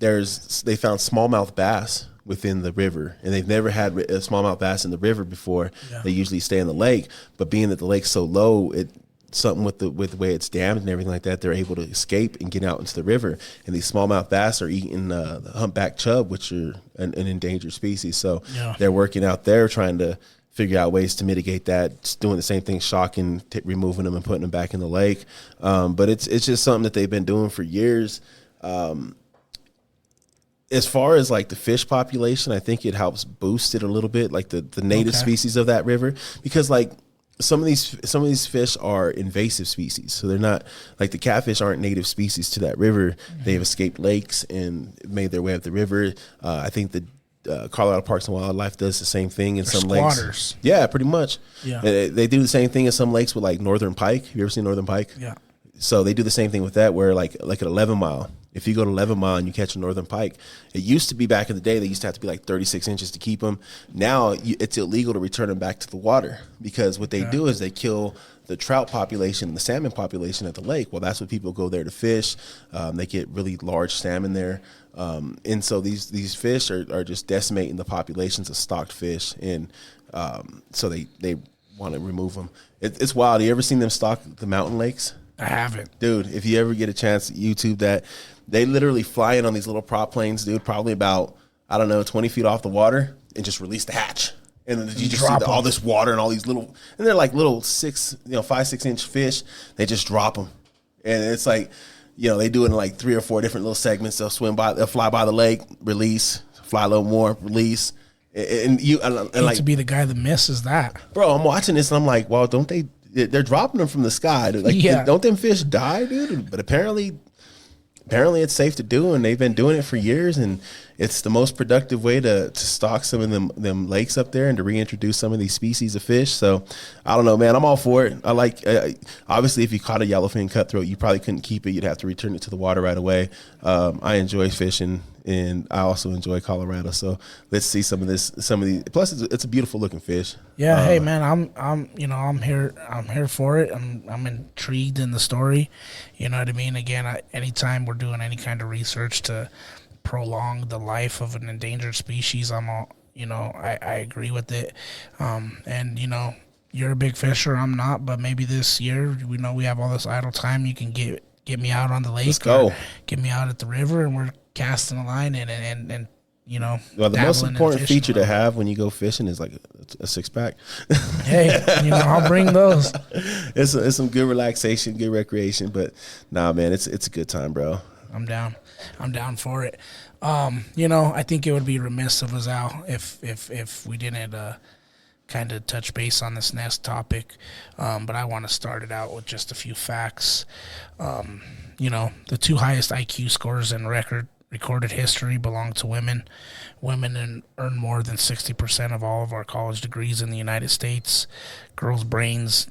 Speaker 1: smallmouth bass within the river, and they've never had a smallmouth bass in the river before. Yeah. They usually stay in the lake, but being that the lake's so low, something with the way it's dammed and everything like that, they're able to escape and get out into the river. And these smallmouth bass are eating the humpback chub, which are an endangered species. So they're working out there trying to figure out ways to mitigate that, just doing the same thing, shocking, removing them and putting them back in the lake. But it's just something that they've been doing for years. As far as like the fish population, I think it helps boost it a little bit, like the native species of that river, because like some of these fish are invasive species. So they're not like the catfish aren't native species to that river. Mm-hmm. They've escaped lakes and made their way up the river. I think the Colorado Parks and Wildlife does the same thing in some
Speaker 2: squatters.
Speaker 1: Lakes. Yeah, pretty much. Yeah, they do the same thing in some lakes with like northern pike. Have you ever seen northern pike?
Speaker 2: Yeah.
Speaker 1: So they do the same thing with that, where like at 11 Mile, if you go to 11 Mile and you catch a northern pike, it used to be back in the day, they used to have to be like 36 inches to keep them. Now it's illegal to return them back to the water, because what they do is they kill the trout population and the salmon population at the lake. Well, that's what people go there to fish. They get really large salmon there. And so these fish are just decimating the populations of stocked fish. And so they want to remove them. It's wild. You ever seen them stock the mountain lakes?
Speaker 2: I haven't.
Speaker 1: Dude, if you ever get a chance to YouTube that, they literally fly in on these little prop planes, dude, probably about, 20 feet off the water, and just release the hatch. And then you just see all this water and all these little, and they're like little 5-6 inch fish. They just drop them. And it's like, they do it in like 3 or 4 different little segments. They'll fly by the lake, release, fly a little more, release. And like
Speaker 2: to be the guy that misses that.
Speaker 1: Bro, I'm watching this and I'm like, well, they're dropping them from the sky. Like, don't them fish die, dude? But apparently it's safe to do, and they've been doing it for years, and it's the most productive way to stock some of them lakes up there and to reintroduce some of these species of fish. So I don't know, man. I'm all for it. I like obviously if you caught a yellowfin cutthroat, you probably couldn't keep it. You'd have to return it to the water right away. I enjoy fishing, and I also enjoy Colorado. So let's see some of these. Plus, it's a beautiful looking fish.
Speaker 2: Yeah. Hey, man, I'm here for it. I'm intrigued in the story. You know what I mean? Again, anytime we're doing any kind of research to prolong the life of an endangered species, I agree with it. And you're a big fisher, I'm not, but maybe this year, we have all this idle time. You can get me out on the lake.
Speaker 1: Let's go.
Speaker 2: Get me out at the river, and we're casting a line and
Speaker 1: well, the most important feature to have when you go fishing is like a 6-pack.
Speaker 2: Hey, I'll bring those.
Speaker 1: It's some good relaxation, good recreation, but nah, man, it's a good time, bro.
Speaker 2: I'm down for it. I think it would be remiss of us, Al, if we didn't kind of touch base on this next topic. But I want to start it out with just a few facts. The 2 highest IQ scores in recorded history belong to women. Women earn more than 60% of all of our college degrees in the United States. Girls' brains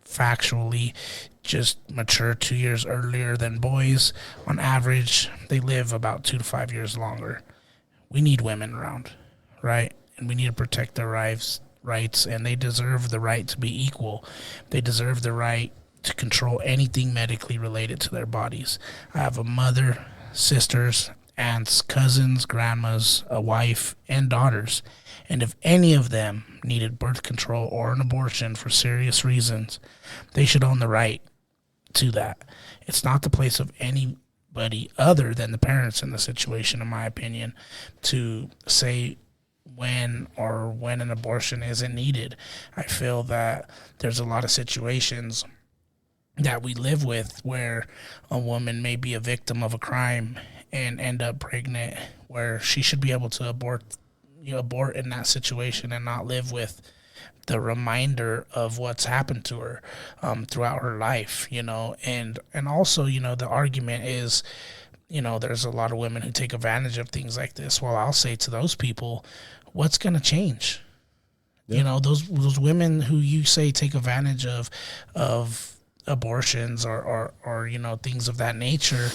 Speaker 2: factually just mature 2 years earlier than boys. On average, they live about 2 to 5 years longer. We need women around, right? And we need to protect their rights, and they deserve the right to be equal. They deserve the right to control anything medically related to their bodies. I have a mother, sisters, aunts, cousins, grandmas, a wife, and daughters. And if any of them needed birth control or an abortion for serious reasons, they should own the right to that. It's not the place of anybody other than the parents in the situation, in my opinion, to say when an abortion isn't needed. I feel that there's a lot of situations that we live with where a woman may be a victim of a crime and end up pregnant, where she should be able to abort in that situation and not live with the reminder of what's happened to her throughout her life, and also, the argument is, there's a lot of women who take advantage of things like this. Well, I'll say to those people, what's going to change? Yeah. Those women who you say take advantage of abortions or things of that nature.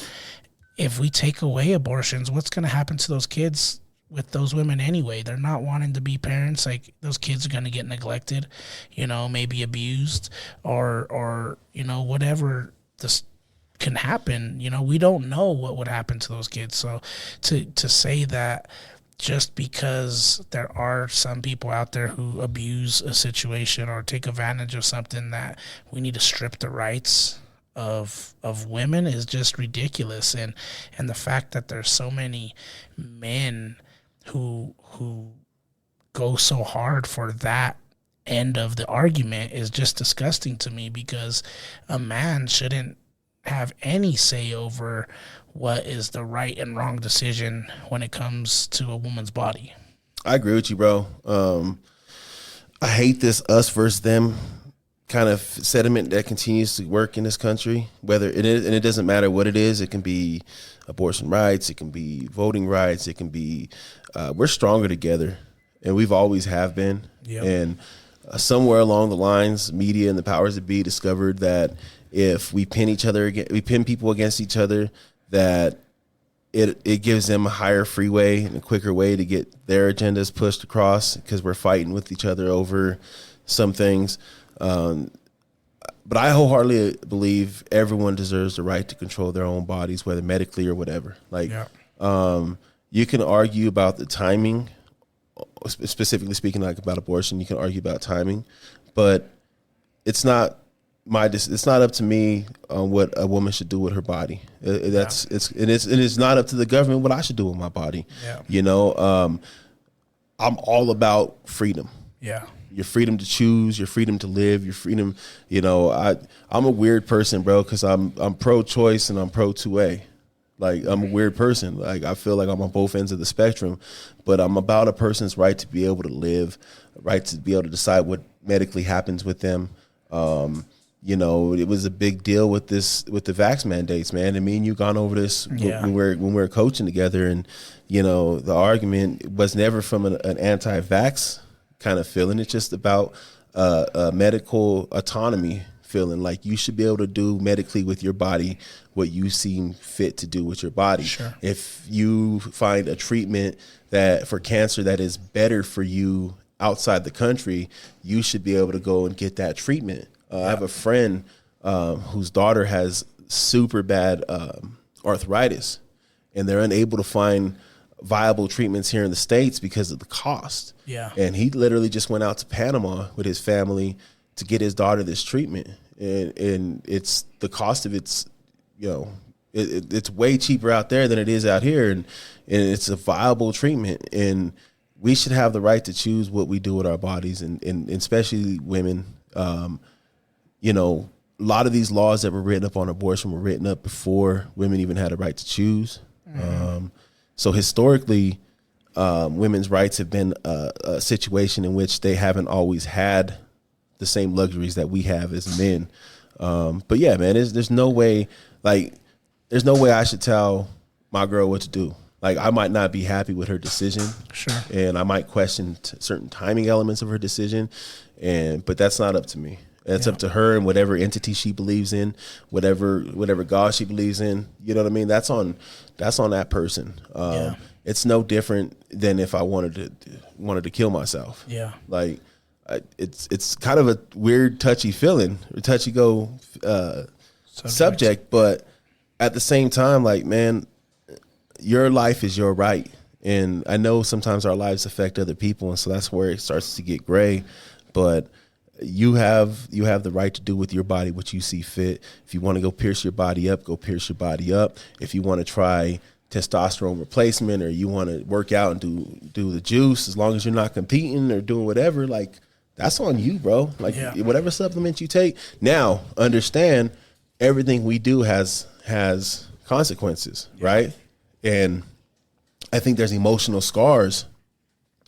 Speaker 2: If we take away abortions, what's going to happen to those kids with those women anyway? They're not wanting to be parents. Like, those kids are going to get neglected, maybe abused or whatever this can happen. We don't know what would happen to those kids. So to say that just because there are some people out there who abuse a situation or take advantage of something, that we need to strip the rights of women is just ridiculous. And the fact that there's so many men who go so hard for that end of the argument is just disgusting to me, because a man shouldn't have any say over what is the right and wrong decision when it comes to a woman's body.
Speaker 1: I agree with you, bro. I hate this us versus them kind of sentiment that continues to work in this country, whether it is, and it doesn't matter what it is. It can be abortion rights, it can be voting rights, it can be, we're stronger together, and we've always have been. Yep. And somewhere along the lines, media and the powers that be discovered that if we pin people against each other, that it gives them a higher freeway and a quicker way to get their agendas pushed across, because we're fighting with each other over some things. But I wholeheartedly believe everyone deserves the right to control their own bodies, whether medically or whatever. You can argue about the timing, specifically speaking, like about abortion. You can argue about timing, but it's not it's not up to me on what a woman should do with her body. It's not up to the government what I should do with my body. Yeah. I'm all about freedom. Yeah. Your freedom to choose, your freedom to live, your freedom. I'm a weird person, bro, because I'm pro-choice and I'm pro-2A. Like, I'm a weird person. Like, I feel like I'm on both ends of the spectrum, but I'm about a person's right to be able to live, right to be able to decide what medically happens with them. It was a big deal with the vax mandates, man. And me and you gone over this when we were coaching together, and the argument was never from an anti-vax kind of feeling. It's just about medical autonomy feeling, like you should be able to do medically with your body what you seem fit to do with your body. Sure. If you find a treatment that for cancer that is better for you outside the country, you should be able to go and get that treatment. I have a friend whose daughter has super bad arthritis, and they're unable to find viable treatments here in the States because of the cost. Yeah. And he literally just went out to Panama with his family to get his daughter this treatment. And it's the cost of it's way cheaper out there than it is out here. And it's a viable treatment. And we should have the right to choose what we do with our bodies, and especially women. A lot of these laws that were written up on abortion were written up before women even had a right to choose. So historically, women's rights have been a situation in which they haven't always had the same luxuries that we have as men. But yeah, man, there's no way I should tell my girl what to do. Like, I might not be happy with her decision. Sure. And I might question certain timing elements of her decision. But that's not up to me. It's up to her and whatever entity she believes in, whatever God she believes in. You know what I mean? That's on that person. It's no different than if I wanted to kill myself.
Speaker 2: Yeah.
Speaker 1: Like, it's kind of a weird, touchy feeling, touchy go subject, but at the same time, like, man, your life is your right. And I know sometimes our lives affect other people, and so that's where it starts to get gray. But you have the right to do with your body what you see fit. If you want to go pierce your body up, go pierce your body up. If you want to try testosterone replacement, or you want to work out and do the juice, as long as you're not competing or doing whatever, like, that's on you, bro. Like, whatever supplement you take. Now, understand, everything we do has consequences, right? And I think there's emotional scars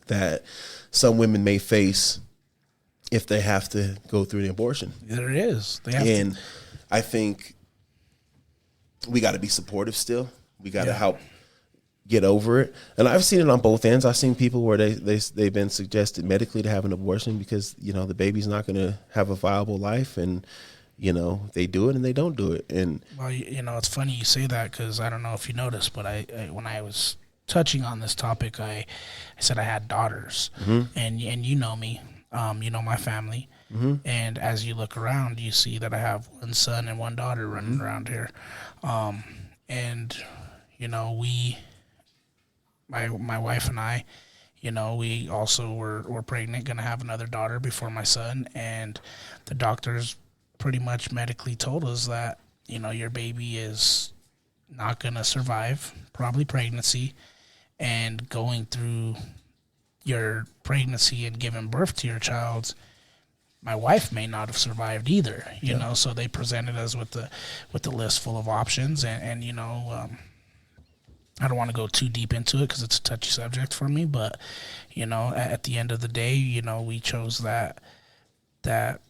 Speaker 1: that some women may face if they have to go through the abortion.
Speaker 2: There is.
Speaker 1: And I think we got to be supportive still. We got to help get over it. And I've seen it on both ends. I've seen people where they've been suggested medically to have an abortion because, you know, the baby's not going to have a viable life, and, you know, they do it and they don't do it. And
Speaker 2: well, you know, it's funny you say that, because I don't know if you noticed, but I when I was touching on this topic, I said I had daughters, and you know me, you know my family, and as you look around, you see that I have one son and one daughter running around here, and you know, my wife and I, you know, we also were pregnant, going to have another daughter before my son, and the doctors pretty much medically told us that, you know, your baby is not going to survive, probably pregnancy, and going through your pregnancy and giving birth to your child, my wife may not have survived either, you know, so they presented us with the list full of options, and you know, I don't want to go too deep into it because it's a touchy subject for me, but, you know, at the end of the day, you know, we chose that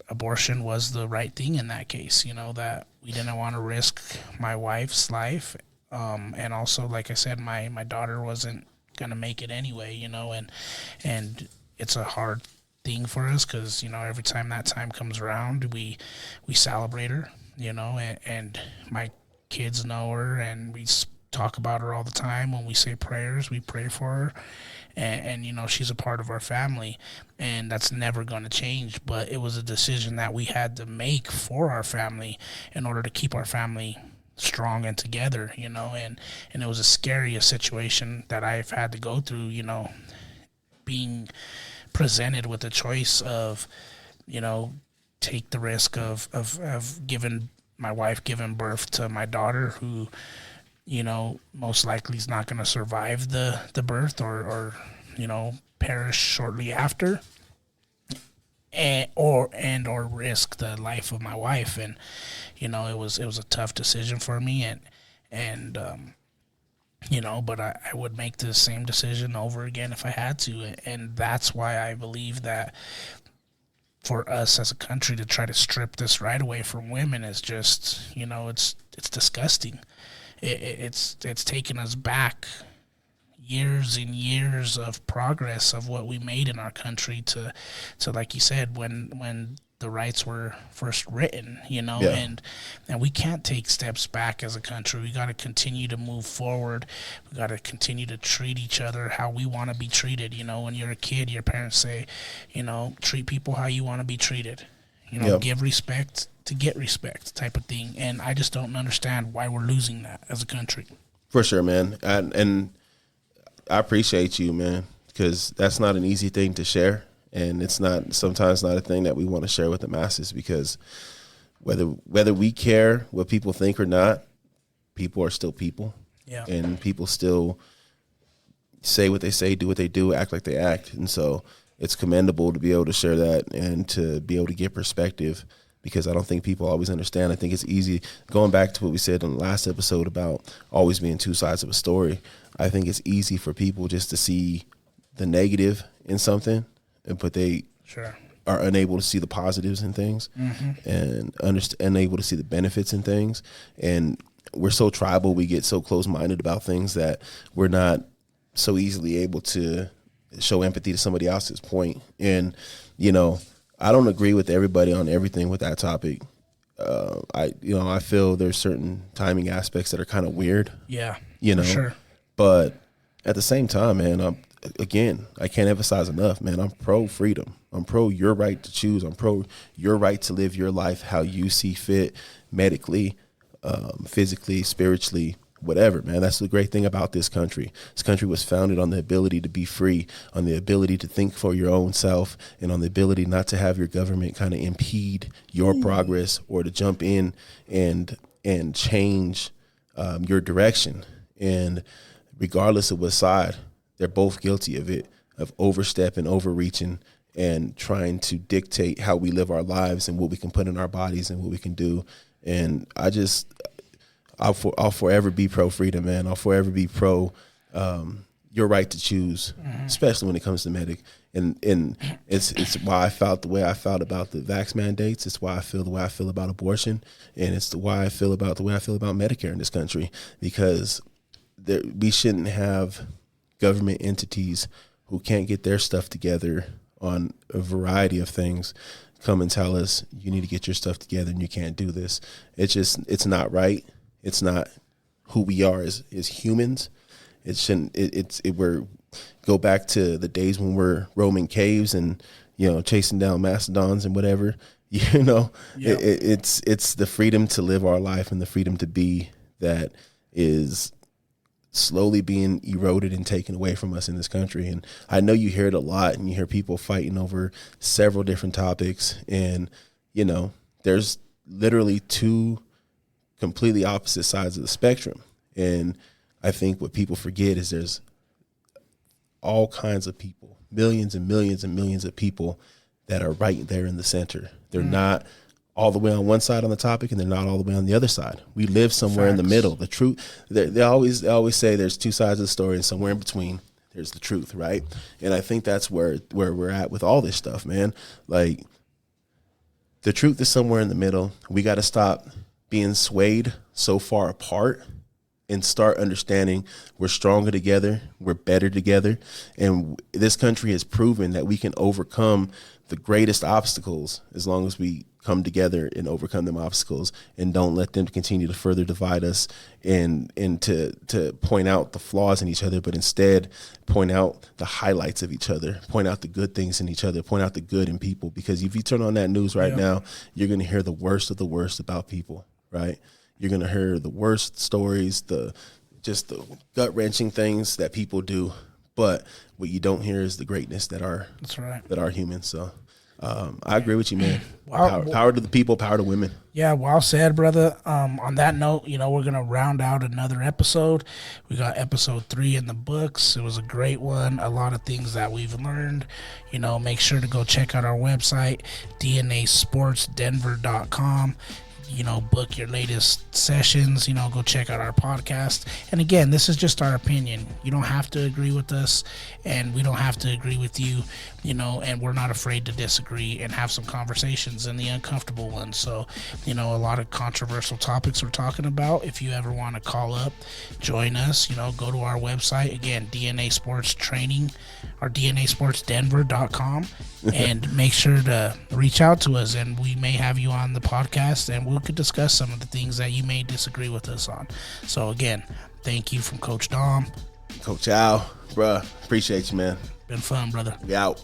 Speaker 2: abortion was the right thing in that case, you know, that we didn't want to risk my wife's life. And also, like I said, my daughter wasn't going to make it anyway, you know, and it's a hard thing for us because, you know, every time that time comes around, we celebrate her, you know, and my kids know her, and we talk about her all the time. When we say prayers, we pray for her, and you know, she's a part of our family, and that's never going to change. But it was a decision that we had to make for our family in order to keep our family strong and together, you know, and it was a scary situation that I've had to go through, you know, being presented with the choice of, you know, take the risk of giving my wife giving birth to my daughter, who, you know, most likely is not going to survive the birth, or you know, perish shortly after, or risk the life of my wife. And you know, it was a tough decision for me, and you know, but I would make the same decision over again if I had to, and that's why I believe that for us as a country to try to strip this right away from women is just, you know, it's disgusting. It's taken us back years and years of progress of what we made in our country to like you said, when the rights were first written, you know, and we can't take steps back as a country. We got to continue to move forward. We got to continue to treat each other how we want to be treated. You know, when you're a kid, your parents say, you know, treat people how you want to be treated. You know, give respect to get respect type of thing. And I just don't understand why we're losing that as a country.
Speaker 1: For sure, man. And I appreciate you, man, because that's not an easy thing to share. And it's sometimes not a thing that we want to share with the masses, because whether we care what people think or not, people are still people. Yeah. And people still say what they say, do what they do, act like they act. And so it's commendable to be able to share that and to be able to get perspective, because I don't think people always understand. I think it's easy, going back to what we said in the last episode about always being two sides of a story. I think it's easy for people just to see the negative in something, but they are unable to see the positives in things, and unable to see the benefits in things. And we're so tribal, we get so close-minded about things that we're not so easily able to show empathy to somebody else's point. And, you know, I don't agree with everybody on everything with that topic. I feel there's certain timing aspects that are kind of weird.
Speaker 2: Yeah,
Speaker 1: for
Speaker 2: sure.
Speaker 1: But at the same time, man, I can't emphasize enough, man. I'm pro freedom. I'm pro your right to choose. I'm pro your right to live your life how you see fit, medically, physically, spiritually, whatever, man. That's the great thing about this country. This country was founded on the ability to be free, on the ability to think for your own self, and on the ability not to have your government kind of impede your progress or to jump in and change your direction. And regardless of what side, they're both guilty of it, of overstepping, overreaching, and trying to dictate how we live our lives and what we can put in our bodies and what we can do. And I'll forever be pro freedom, man. I'll forever be pro your right to choose, especially when it comes to medic. And it's why I felt the way I felt about the vax mandates. It's why I feel the way I feel about abortion, and it's why I feel about the way I feel about Medicare in this country. Because we shouldn't have government entities who can't get their stuff together on a variety of things come and tell us you need to get your stuff together and you can't do this. It's not right. It's not who we are as humans. It shouldn't. We're go back to the days when we're roaming caves and chasing down mastodons and whatever. Yep. It's the freedom to live our life and the freedom to be that is slowly being eroded and taken away from us in this country. And I know you hear it a lot, and you hear people fighting over several different topics. And there's literally two completely opposite sides of the spectrum. And I think what people forget is there's all kinds of people, millions and millions and millions of people that are right there in the center. They're not all the way on one side on the topic, and they're not all the way on the other side. We live somewhere in the middle. The truth, they always say there's two sides of the story, and somewhere in between there's the truth, right? And I think that's where we're at with all this stuff, man. Like, the truth is somewhere in the middle. We got to stop being swayed so far apart and start understanding we're stronger together, we're better together, and this country has proven that we can overcome the greatest obstacles as long as we come together and overcome them obstacles and don't let them continue to further divide us and to point out the flaws in each other, but instead point out the highlights of each other, point out the good things in each other, point out the good in people. Because if you turn on that news right now, you're going to hear the worst of the worst about people, right? You're going to hear the worst stories, just the gut-wrenching things that people do. But what you don't hear is the greatness that are humans. So I agree with you, man. Power to the people, power to women.
Speaker 2: Yeah, well said, brother. On that note, we're going to round out another episode. We got episode 3 in the books. It was a great one. A lot of things that we've learned. Make sure to go check out our website, dnasportsdenver.com. Book your latest sessions, go check out our podcast. And again, this is just our opinion. You don't have to agree with us, and we don't have to agree with you, and we're not afraid to disagree and have some conversations and the uncomfortable ones. So, a lot of controversial topics we're talking about. If you ever want to call up, join us, go to our website. Again, DNA Sports Training or dnasportsdenver.com, and make sure to reach out to us, and we may have you on the podcast, and we could discuss some of the things that you may disagree with us on. So again, thank you from Coach Dom.
Speaker 1: Coach Al, bruh, appreciate you, man.
Speaker 2: Been fun, brother.
Speaker 1: We out.